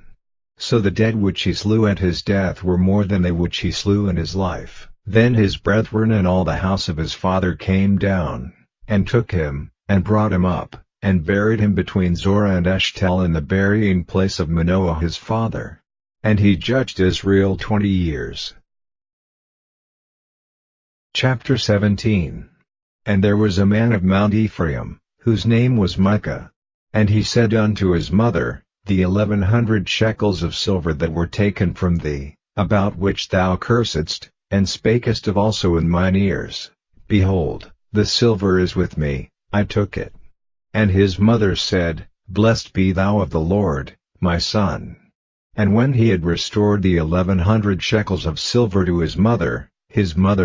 So the dead which he slew at his death were more than they which he slew in his life. Then his brethren and all the house of his father came down, and took him, and brought him up, and buried him between Zorah and Eshtaol in the burying place of Manoah his father. And he judged Israel 20 years. Chapter 17. And there was a man of Mount Ephraim, whose name was Micah. And he said unto his mother, The 1,100 shekels of silver that were taken from thee, about which thou cursedst, and spakest of also in mine ears, behold, the silver is with me, I took it. And his mother said, Blessed be thou of the Lord, my son. And when he had restored the 1,100 shekels of silver to his mother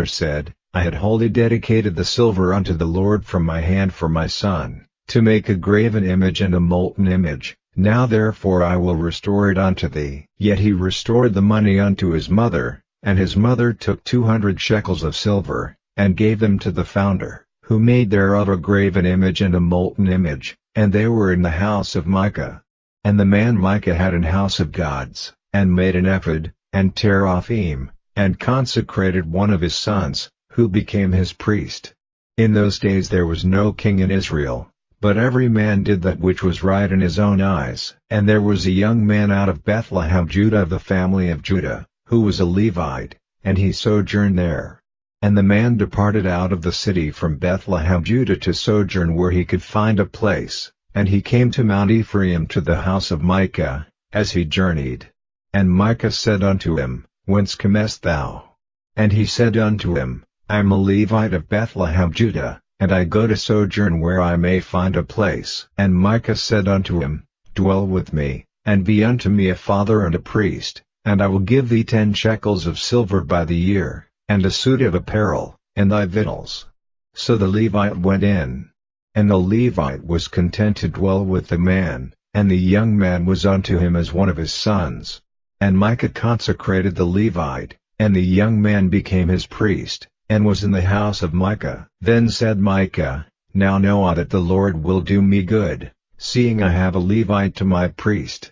said, I had wholly dedicated the silver unto the Lord from my hand for my son, to make a graven image and a molten image. Now therefore I will restore it unto thee. Yet he restored the money unto his mother, and his mother took 200 shekels of silver, and gave them to the founder, who made thereof a graven image and a molten image, and they were in the house of Micah. And the man Micah had an house of gods, and made an ephod, and teraphim, and consecrated one of his sons, who became his priest. In those days there was no king in Israel, but every man did that which was right in his own eyes. And there was a young man out of Bethlehem Judah of the family of Judah, who was a Levite, and he sojourned there. And the man departed out of the city from Bethlehem Judah to sojourn where he could find a place, and he came to Mount Ephraim to the house of Micah, as he journeyed. And Micah said unto him, Whence comest thou? And he said unto him, I am a Levite of Bethlehem Judah, and I go to sojourn where I may find a place. And Micah said unto him, Dwell with me, and be unto me a father and a priest, and I will give thee 10 shekels of silver by the year, and a suit of apparel, and thy victuals. So the Levite went in. And the Levite was content to dwell with the man, and the young man was unto him as one of his sons. And Micah consecrated the Levite, and the young man became his priest, and was in the house of Micah. Then said Micah, Now know I that the Lord will do me good, seeing I have a Levite to my priest.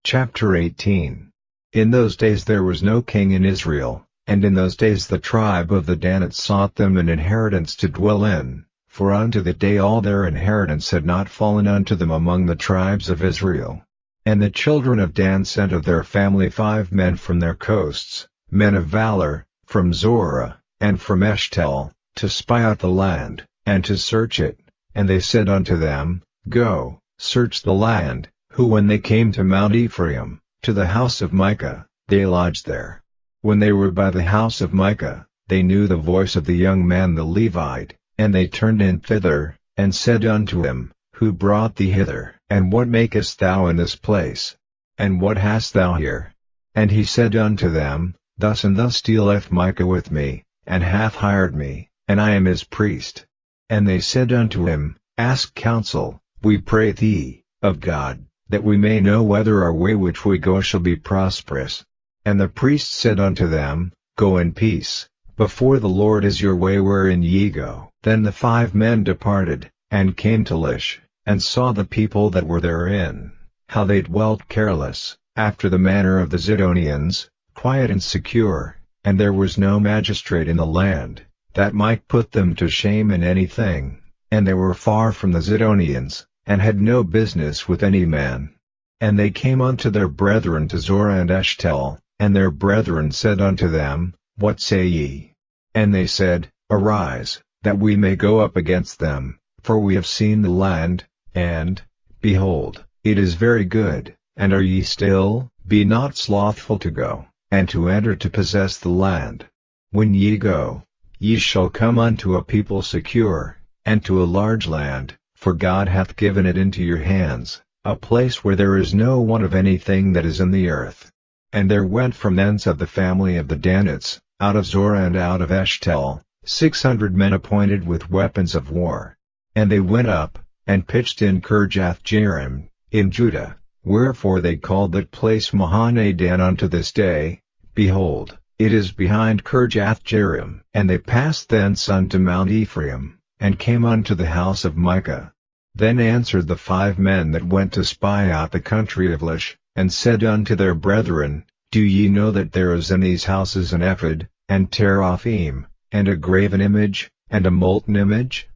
Chapter 18. In those days there was no king in Israel, and in those days the tribe of the Danites sought them an inheritance to dwell in, for unto the day all their inheritance had not fallen unto them among the tribes of Israel. And the children of Dan sent of their family 5 men from their coasts, men of valor, from Zorah, and from Eshtaol, to spy out the land, and to search it. And they said unto them, Go, search the land. Who when they came to Mount Ephraim, to the house of Micah, they lodged there. When they were by the house of Micah, they knew the voice of the young man the Levite, and they turned in thither, and said unto him, Who brought thee hither? And what makest thou in this place? And what hast thou here? And he said unto them, Thus and thus dealeth Micah with me, and hath hired me, and I am his priest. And they said unto him, Ask counsel, we pray thee, of God, that we may know whether our way which we go shall be prosperous. And the priest said unto them, Go in peace, before the Lord is your way wherein ye go. Then the 5 men departed, and came to Lish, and saw the people that were therein, how they dwelt careless, after the manner of the Zidonians, quiet and secure, and there was no magistrate in the land, that might put them to shame in anything, and they were far from the Zidonians, and had no business with any man. And they came unto their brethren to Zorah and Eshtaol, and their brethren said unto them, What say ye? And they said, Arise, that we may go up against them, for we have seen the land, and, behold, it is very good, and are ye still? Be not slothful to go, and to enter to possess the land. When ye go, ye shall come unto a people secure, and to a large land, for God hath given it into your hands, a place where there is no want of anything that is in the earth. And there went from thence of the family of the Danites, out of Zorah and out of Eshtaol, 600 men appointed with weapons of war. And they went up, and pitched in Kirjath-jearim, in Judah, wherefore they called that place Mahane-dan unto this day. Behold, it is behind Kirjath-jearim. And they passed thence unto Mount Ephraim, and came unto the house of Micah. Then answered the 5 men that went to spy out the country of Lish, and said unto their brethren, Do ye know that there is in these houses an ephod, and teraphim, and a graven image, and a molten image?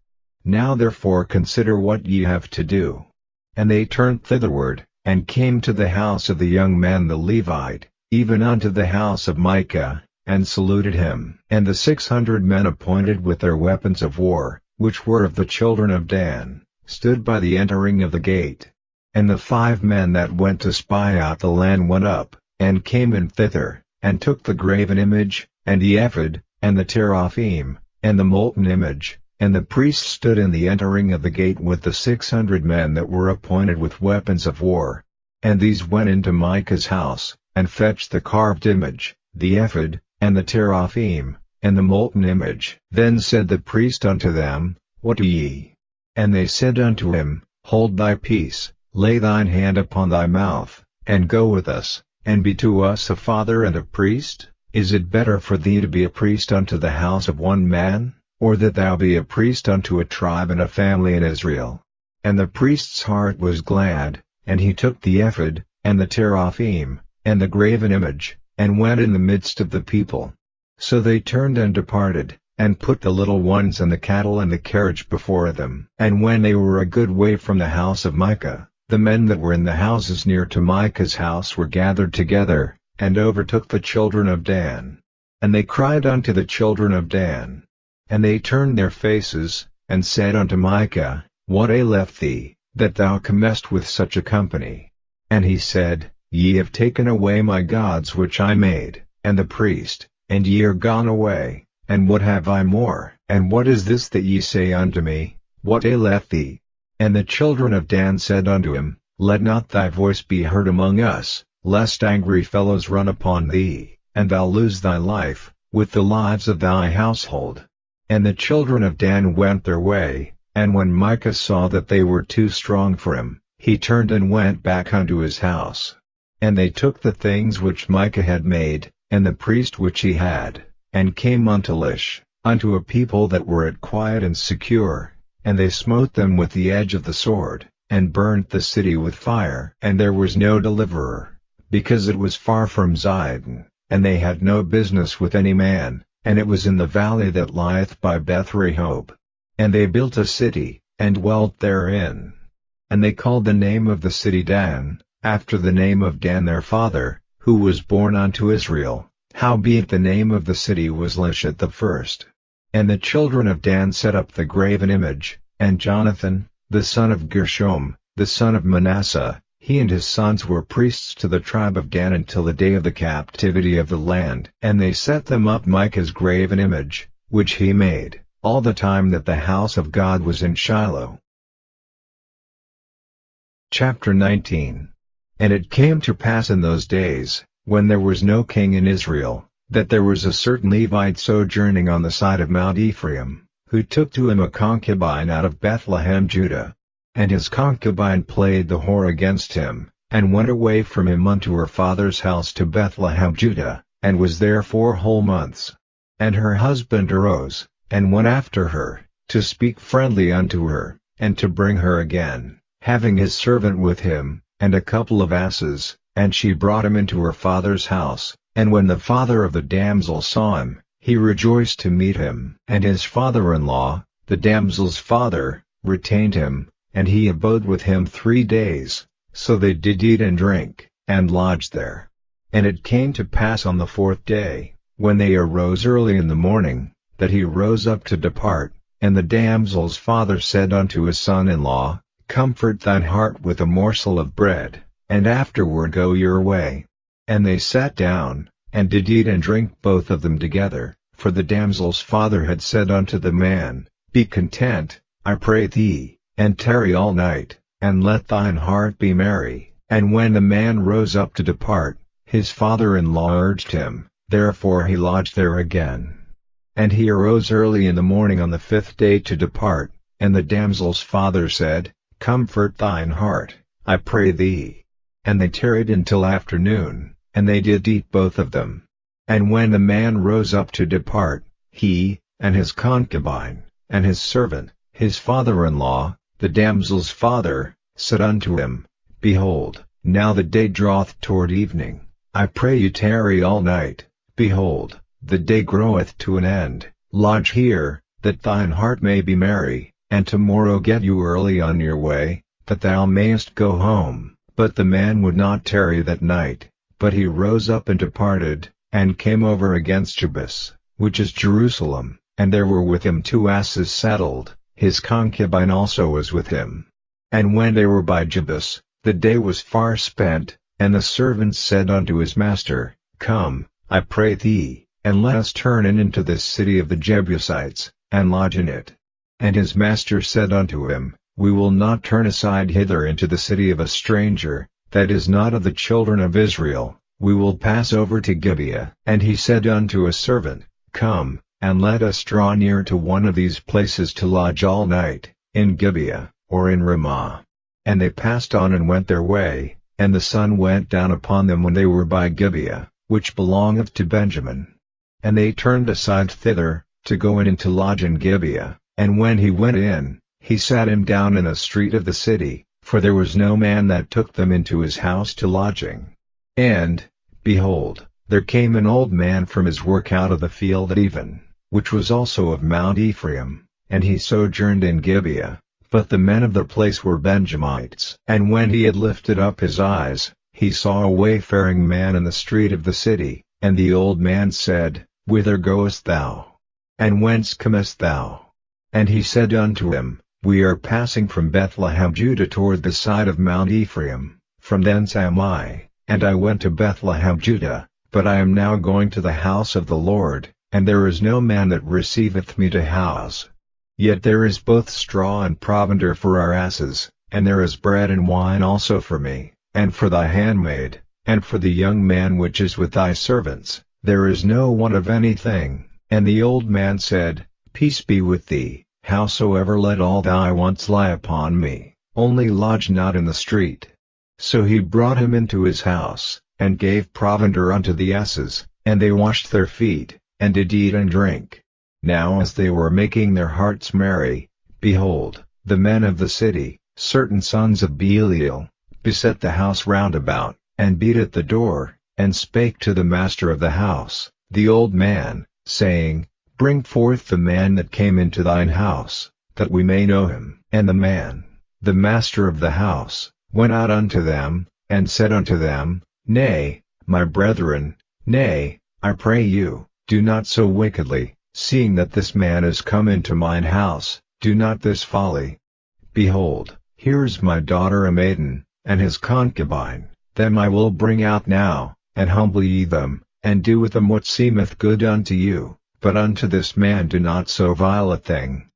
Now therefore consider what ye have to do. And they turned thitherward, and came to the house of the young man the Levite, even unto the house of Micah, and saluted him. And the 600 men appointed with their weapons of war, which were of the children of Dan, stood by the entering of the gate. And the 5 men that went to spy out the land went up, and came in thither, and took the graven image, and the ephod, and the teraphim, and the molten image, and the priest stood in the entering of the gate with the 600 men that were appointed with weapons of war. And these went into Micah's house, and fetched the carved image, the ephod, and the teraphim, and the molten image. Then said the priest unto them, What do ye? And they said unto him, Hold thy peace, lay thine hand upon thy mouth, and go with us, and be to us a father and a priest. Is it better for thee to be a priest unto the house of one man, or that thou be a priest unto a tribe and a family in Israel? And the priest's heart was glad, and he took the ephod, and the teraphim, and the graven image, and went in the midst of the people. So they turned and departed, and put the little ones and the cattle and the carriage before them. And when they were a good way from the house of Micah, the men that were in the houses near to Micah's house were gathered together, and overtook the children of Dan. And they cried unto the children of Dan. And they turned their faces, and said unto Micah, What aileth thee, that thou comest with such a company? And he said, Ye have taken away my gods which I made, and the priest, and ye are gone away, and what have I more? And what is this that ye say unto me, What aileth thee? And the children of Dan said unto him, Let not thy voice be heard among us, lest angry fellows run upon thee, and thou lose thy life, with the lives of thy household. And the children of Dan went their way, and when Micah saw that they were too strong for him, he turned and went back unto his house. And they took the things which Micah had made, and the priest which he had, and came unto Lish, unto a people that were at quiet and secure, and they smote them with the edge of the sword, and burnt the city with fire. And there was no deliverer, because it was far from Zidon, and they had no business with any man, and it was in the valley that lieth by Beth-rehob. And they built a city, and dwelt therein. And they called the name of the city Dan, after the name of Dan their father, who was born unto Israel, howbeit the name of the city was Lish at the first. And the children of Dan set up the graven image, and Jonathan, the son of Gershom, the son of Manasseh, he and his sons were priests to the tribe of Dan until the day of the captivity of the land. And they set them up Micah's graven image, which he made, all the time that the house of God was in Shiloh. Chapter 19. And it came to pass in those days, when there was no king in Israel, that there was a certain Levite sojourning on the side of Mount Ephraim, who took to him a concubine out of Bethlehem Judah. And his concubine played the whore against him, and went away from him unto her father's house to Bethlehem Judah, and was there 4 whole months. And her husband arose, and went after her, to speak friendly unto her, and to bring her again, having his servant with him, and a couple of asses, and she brought him into her father's house. And when the father of the damsel saw him, he rejoiced to meet him. And his father-in-law, the damsel's father, retained him, and he abode with him 3 days. So they did eat and drink, and lodged there. And it came to pass on the 4th day, when they arose early in the morning, that he rose up to depart. And the damsel's father said unto his son-in-law, Comfort thine heart with a morsel of bread, and afterward go your way. And they sat down, and did eat and drink both of them together. For the damsel's father had said unto the man, Be content, I pray thee, and tarry all night, and let thine heart be merry. And when the man rose up to depart, his father-in-law urged him, therefore he lodged there again. And he arose early in the morning on the 5th day to depart, and the damsel's father said, Comfort thine heart, I pray thee. And they tarried until afternoon, and they did eat both of them. And when the man rose up to depart, he, and his concubine, and his servant, his father-in-law, the damsel's father, said unto him, Behold, now the day draweth toward evening, I pray you tarry all night. Behold, the day groweth to an end, lodge here, that thine heart may be merry, and tomorrow get you early on your way, that thou mayest go home. But the man would not tarry that night, but he rose up and departed, and came over against Jebus, which is Jerusalem, and there were with him 2 asses saddled, his concubine also was with him. And when they were by Jebus, the day was far spent, and the servant said unto his master, Come, I pray thee, and let us turn in into this city of the Jebusites, and lodge in it. And his master said unto him, We will not turn aside hither into the city of a stranger, that is not of the children of Israel, we will pass over to Gibeah. And he said unto his servant, Come, and let us draw near to one of these places to lodge all night, in Gibeah, or in Ramah. And they passed on and went their way, and the sun went down upon them when they were by Gibeah, which belongeth to Benjamin. And they turned aside thither, to go in and to lodge in Gibeah. And when he went in, he sat him down in a street of the city, for there was no man that took them into his house to lodging. And, behold, there came an old man from his work out of the field at even, which was also of Mount Ephraim, and he sojourned in Gibeah, but the men of the place were Benjamites. And when he had lifted up his eyes, he saw a wayfaring man in the street of the city, and the old man said, Whither goest thou? And whence comest thou? And he said unto him, We are passing from Bethlehem Judah toward the side of Mount Ephraim, from thence am I, and I went to Bethlehem Judah, but I am now going to the house of the Lord, and there is no man that receiveth me to house. Yet there is both straw and provender for our asses, and there is bread and wine also for me, and for thy handmaid, and for the young man which is with thy servants, there is no want of anything. And the old man said, Peace be with thee, howsoever let all thy wants lie upon me, only lodge not in the street. So he brought him into his house, and gave provender unto the asses, and they washed their feet, and did eat and drink. Now as they were making their hearts merry, behold, the men of the city, certain sons of Belial, beset the house round about, and beat at the door, and spake to the master of the house, the old man, saying, Bring forth the man that came into thine house, that we may know him. And the man, the master of the house, went out unto them, and said unto them, Nay, my brethren, nay, I pray you, do not so wickedly, seeing that this man is come into mine house, do not this folly. Behold, here is my daughter a maiden, and his concubine, them I will bring out now, and humble ye them, and do with them what seemeth good unto you, but unto this man do not so vile a thing.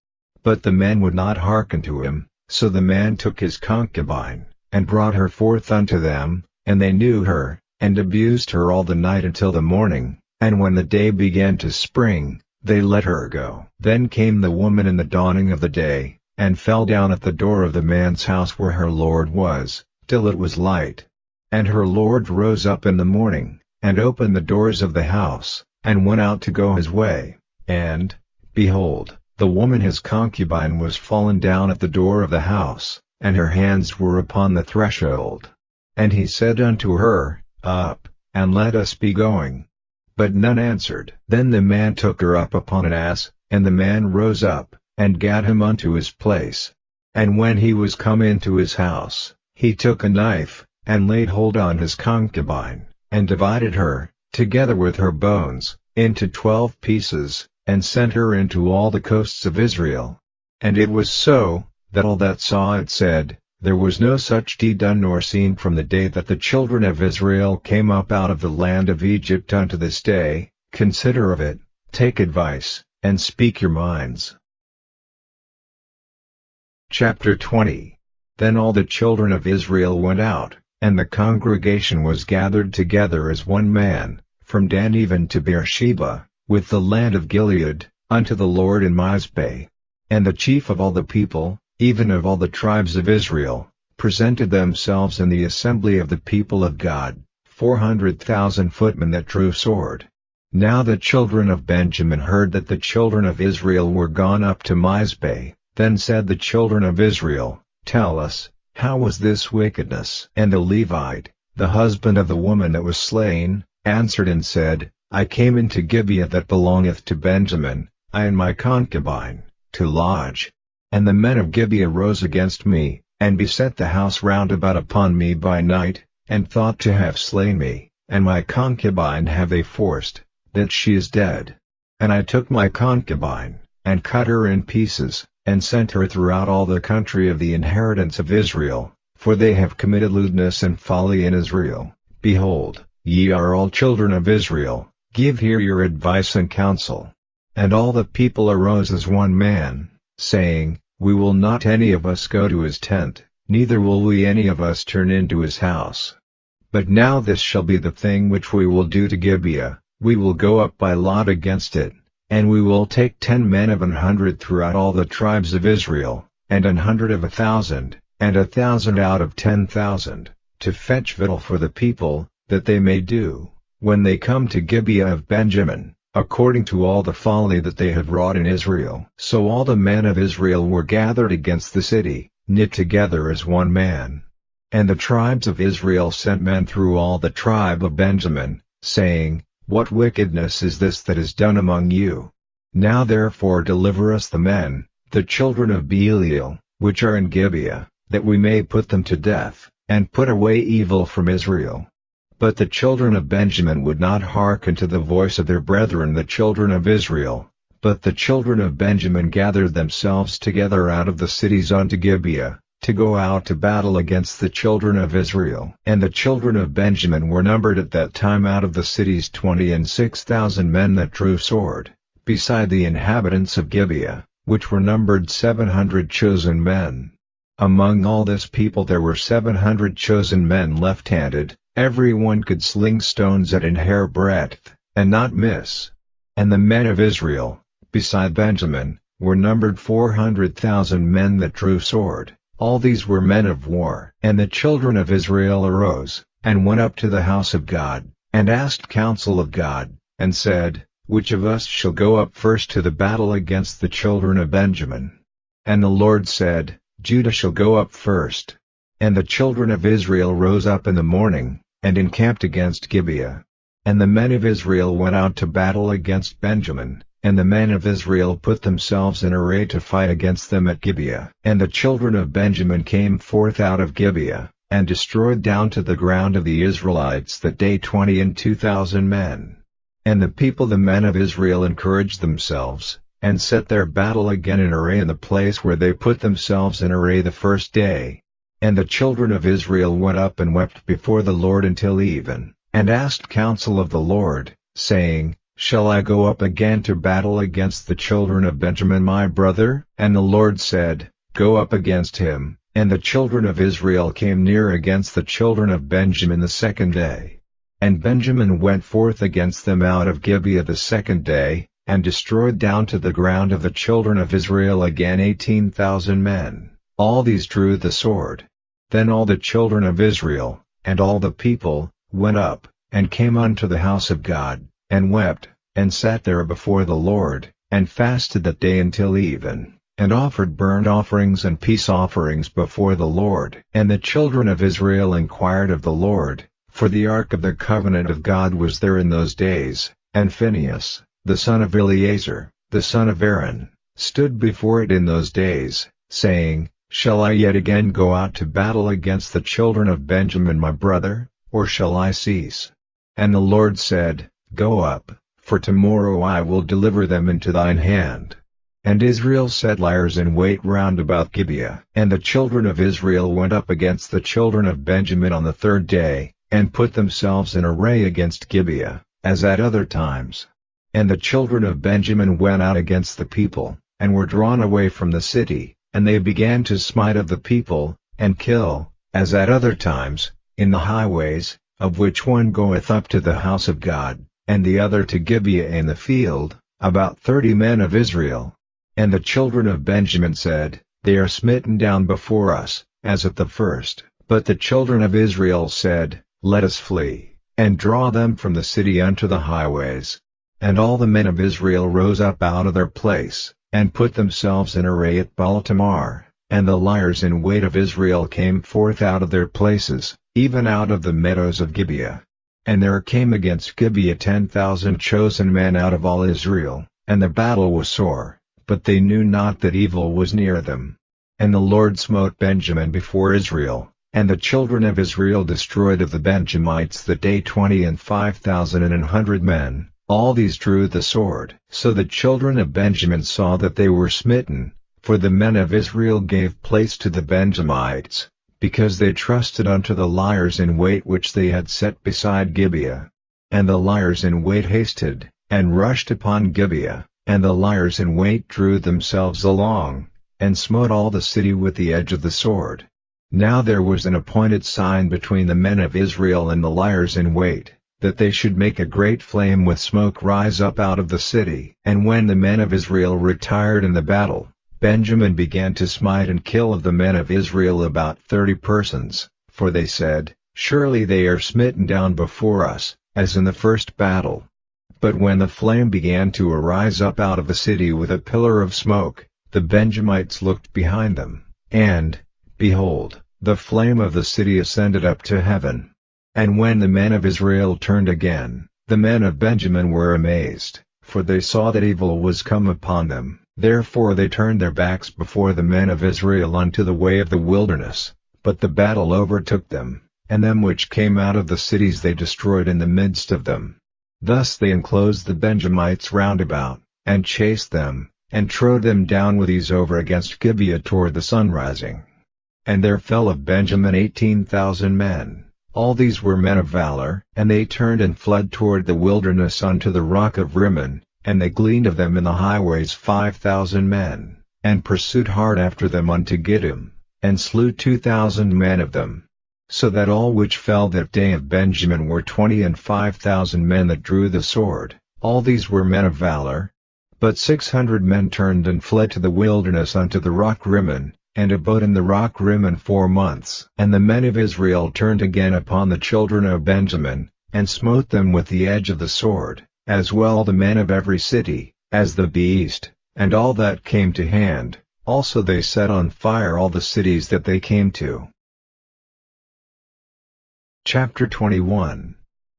But the men would not hearken to him, so the man took his concubine, and brought her forth unto them, and they knew her, and abused her all the night until the morning, and when the day began to spring, they let her go. Then came the woman in the dawning of the day, and fell down at the door of the man's house where her lord was, till it was light. And her lord rose up in the morning, and opened the doors of the house, and went out to go his way, and, behold, the woman his concubine was fallen down at the door of the house, and her hands were upon the threshold. And he said unto her, Up, and let us be going. But none answered. Then the man took her up upon an ass, and the man rose up, and gat him unto his place. And when he was come into his house, he took a knife, and laid hold on his concubine, and divided her, together with her bones, into 12 pieces, and sent her into all the coasts of Israel. And it was so, that all that saw it said, There was no such deed done nor seen from the day that the children of Israel came up out of the land of Egypt unto this day. Consider of it, take advice, and speak your minds. Chapter 20. Then all the children of Israel went out, and the congregation was gathered together as one man, from Dan even to Beersheba, with the land of Gilead, unto the Lord in Mizpeh. And the chief of all the people, even of all the tribes of Israel, presented themselves in the assembly of the people of God, 400,000 footmen that drew sword. Now the children of Benjamin heard that the children of Israel were gone up to Mizpeh. Then said the children of Israel, Tell us, how was this wickedness? And the Levite, the husband of the woman that was slain, answered and said, I came into Gibeah that belongeth to Benjamin, I and my concubine, to lodge. And the men of Gibeah rose against me, and beset the house round about upon me by night, and thought to have slain me, and my concubine have they forced, that she is dead. And I took my concubine, and cut her in pieces, and sent her throughout all the country of the inheritance of Israel, for they have committed lewdness and folly in Israel. Behold, ye are all children of Israel, give here your advice and counsel. And all the people arose as one man, saying, We will not any of us go to his tent, neither will we any of us turn into his house. But now this shall be the thing which we will do to Gibeah, we will go up by lot against it, and we will take 10 men of 100 throughout all the tribes of Israel, and 100 of 1,000, and 1,000 out of 10,000, to fetch victual for the people, that they may do, when they come to Gibeah of Benjamin, according to all the folly that they had wrought in Israel. So all the men of Israel were gathered against the city, knit together as one man. And the tribes of Israel sent men through all the tribe of Benjamin, saying, What wickedness is this that is done among you? Now therefore deliver us the men, the children of Belial, which are in Gibeah, that we may put them to death, and put away evil from Israel. But the children of Benjamin would not hearken to the voice of their brethren the children of Israel, but the children of Benjamin gathered themselves together out of the cities unto Gibeah, to go out to battle against the children of Israel. And the children of Benjamin were numbered at that time out of the cities 26,000 men that drew sword, beside the inhabitants of Gibeah, which were numbered 700 chosen men. Among all this people there were 700 chosen men left-handed, every one could sling stones at an hair breadth, and not miss. And the men of Israel, beside Benjamin, were numbered 400,000 men that drew sword. All these were men of war. And the children of Israel arose, and went up to the house of God, and asked counsel of God, and said, Which of us shall go up first to the battle against the children of Benjamin? And the Lord said, Judah shall go up first. And the children of Israel rose up in the morning, and encamped against Gibeah. And the men of Israel went out to battle against Benjamin, and the men of Israel put themselves in array to fight against them at Gibeah. And the children of Benjamin came forth out of Gibeah, and destroyed down to the ground of the Israelites that day 22,000 men. And the people the men of Israel encouraged themselves, and set their battle again in array in the place where they put themselves in array the first day. And the children of Israel went up and wept before the Lord until even, and asked counsel of the Lord, saying, Shall I go up again to battle against the children of Benjamin my brother? And the Lord said, Go up against him, And the children of Israel came near against the children of Benjamin the second day. And Benjamin went forth against them out of Gibeah the second day, and destroyed down to the ground of the children of Israel again 18,000 men. All these drew the sword. Then all the children of Israel, and all the people, went up, and came unto the house of God, and wept, and sat there before the Lord, and fasted that day until even, and offered burnt offerings and peace offerings before the Lord. And the children of Israel inquired of the Lord, for the ark of the covenant of God was there in those days, and Phinehas, the son of Eleazar, the son of Aaron, stood before it in those days, saying, Shall I yet again go out to battle against the children of Benjamin my brother, or shall I cease? And the Lord said, Go up, for tomorrow I will deliver them into thine hand. And Israel set liers in wait round about Gibeah. And the children of Israel went up against the children of Benjamin on the third day, and put themselves in array against Gibeah, as at other times. And the children of Benjamin went out against the people, and were drawn away from the city, and they began to smite of the people, and kill, as at other times, in the highways, of which one goeth up to the house of God, and the other to Gibeah in the field, about 30 men of Israel. And the children of Benjamin said, They are smitten down before us, as at the first. But the children of Israel said, Let us flee, and draw them from the city unto the highways. And all the men of Israel rose up out of their place, and put themselves in array at Baal-tamar. And the liers in wait of Israel came forth out of their places, even out of the meadows of Gibeah. And there came against Gibeah 10,000 chosen men out of all Israel, and the battle was sore, but they knew not that evil was near them. And the Lord smote Benjamin before Israel, and the children of Israel destroyed of the Benjamites that day 25,100 men. All these drew the sword. So the children of Benjamin saw that they were smitten, for the men of Israel gave place to the Benjamites, because they trusted unto the liers in wait which they had set beside Gibeah. And the liers in wait hasted, and rushed upon Gibeah, and the liers in wait drew themselves along, and smote all the city with the edge of the sword. Now there was an appointed sign between the men of Israel and the liers in wait, that they should make a great flame with smoke rise up out of the city. And when the men of Israel retired in the battle, Benjamin began to smite and kill of the men of Israel about 30 persons, for they said, Surely they are smitten down before us, as in the first battle. But when the flame began to arise up out of the city with a pillar of smoke, the Benjamites looked behind them, and, behold, the flame of the city ascended up to heaven. And when the men of Israel turned again, the men of Benjamin were amazed, for they saw that evil was come upon them. Therefore they turned their backs before the men of Israel unto the way of the wilderness, but the battle overtook them, and them which came out of the cities they destroyed in the midst of them. Thus they enclosed the Benjamites round about, and chased them, and trode them down with ease over against Gibeah toward the sunrising. And there fell of Benjamin 18,000 men. All these were men of valor, and they turned and fled toward the wilderness unto the rock of Rimmon, and they gleaned of them in the highways 5,000 men, and pursued hard after them unto Gittim, and slew 2,000 men of them. So that all which fell that day of Benjamin were 25,000 men that drew the sword. All these were men of valor. But 600 men turned and fled to the wilderness unto the rock Rimmon, and abode in the rock Rimmon 4 months. And the men of Israel turned again upon the children of Benjamin, and smote them with the edge of the sword, as well the men of every city, as the beast, and all that came to hand. Also they set on fire all the cities that they came to. Chapter 21.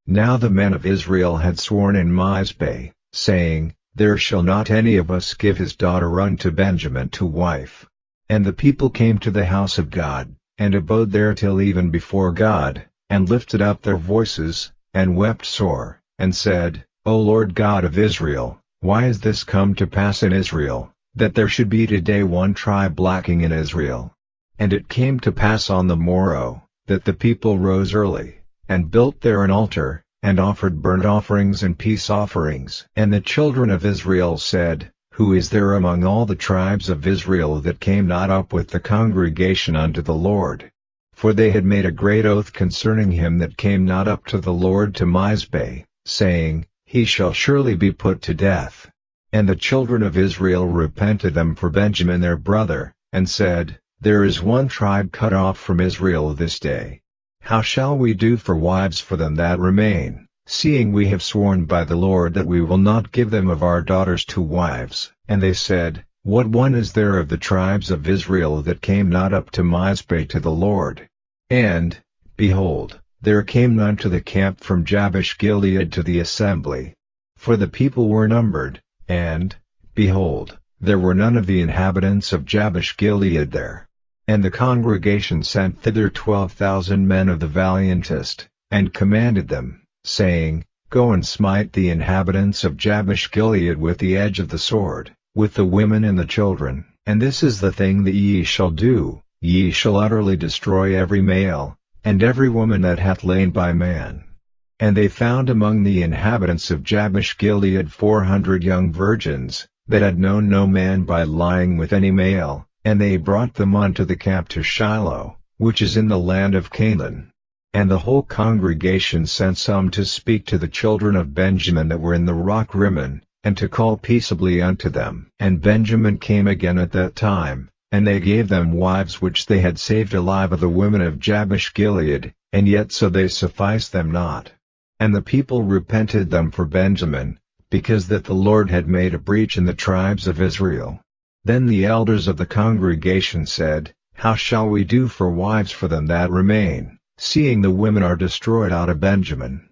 Now the men of Israel had sworn in Mizpeh, saying, There shall not any of us give his daughter unto Benjamin to wife. And the people came to the house of God, and abode there till even before God, and lifted up their voices, and wept sore, and said, O Lord God of Israel, why is this come to pass in Israel, that there should be today one tribe lacking in Israel? And it came to pass on the morrow, that the people rose early, and built there an altar, and offered burnt offerings and peace offerings. And the children of Israel said, Who is there among all the tribes of Israel that came not up with the congregation unto the Lord? For they had made a great oath concerning him that came not up to the Lord to Mizpeh, saying, He shall surely be put to death. And the children of Israel repented them for Benjamin their brother, and said, There is one tribe cut off from Israel this day. How shall we do for wives for them that remain, seeing we have sworn by the Lord that we will not give them of our daughters to wives? And they said, What one is there of the tribes of Israel that came not up to Mizpeh to the Lord? And, behold, there came none to the camp from Jabesh Gilead to the assembly. For the people were numbered, and, behold, there were none of the inhabitants of Jabesh Gilead there. And the congregation sent thither 12,000 men of the valiantest, and commanded them, saying, Go and smite the inhabitants of Jabesh Gilead with the edge of the sword, with the women and the children. And this is the thing that ye shall do, ye shall utterly destroy every male, and every woman that hath lain by man. And they found among the inhabitants of Jabesh Gilead 400 young virgins, that had known no man by lying with any male, and they brought them unto the camp to Shiloh, which is in the land of Canaan. And the whole congregation sent some to speak to the children of Benjamin that were in the rock Rimmon, and to call peaceably unto them. And Benjamin came again at that time, and they gave them wives which they had saved alive of the women of Jabesh Gilead, and yet so they sufficed them not. And the people repented them for Benjamin, because that the Lord had made a breach in the tribes of Israel. Then the elders of the congregation said, How shall we do for wives for them that remain, seeing the women are destroyed out of Benjamin?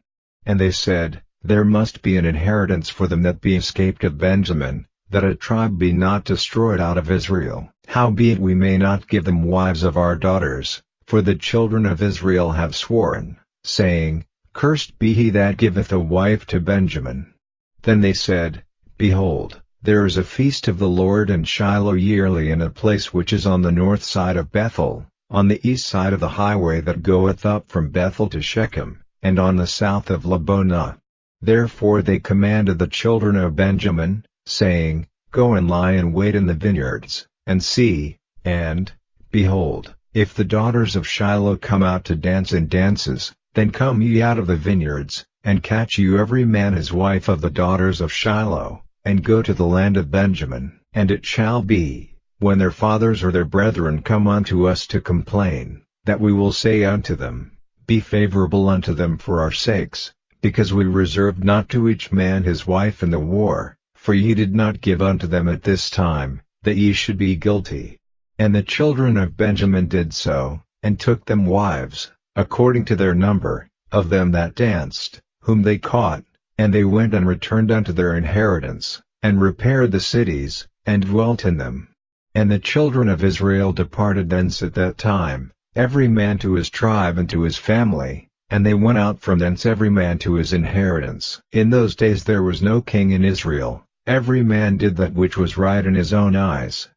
And they said, There must be an inheritance for them that be escaped of Benjamin, that a tribe be not destroyed out of Israel. Howbeit we may not give them wives of our daughters, for the children of Israel have sworn, saying, Cursed be he that giveth a wife to Benjamin. Then they said, Behold, there is a feast of the Lord in Shiloh yearly in a place which is on the north side of Bethel, on the east side of the highway that goeth up from Bethel to Shechem, and on the south of Lebonah. Therefore they commanded the children of Benjamin, saying, Go and lie in wait in the vineyards, and see, and, behold, if the daughters of Shiloh come out to dance in dances, then come ye out of the vineyards, and catch you every man his wife of the daughters of Shiloh, and go to the land of Benjamin. And it shall be, when their fathers or their brethren come unto us to complain, that we will say unto them, Be favorable unto them for our sakes, because we reserved not to each man his wife in the war, for ye did not give unto them at this time, that ye should be guilty. And the children of Benjamin did so, and took them wives, according to their number, of them that danced, whom they caught, and they went and returned unto their inheritance, and repaired the cities, and dwelt in them. And the children of Israel departed thence at that time, every man to his tribe and to his family, and they went out from thence every man to his inheritance. In those days there was no king in Israel, every man did that which was right in his own eyes.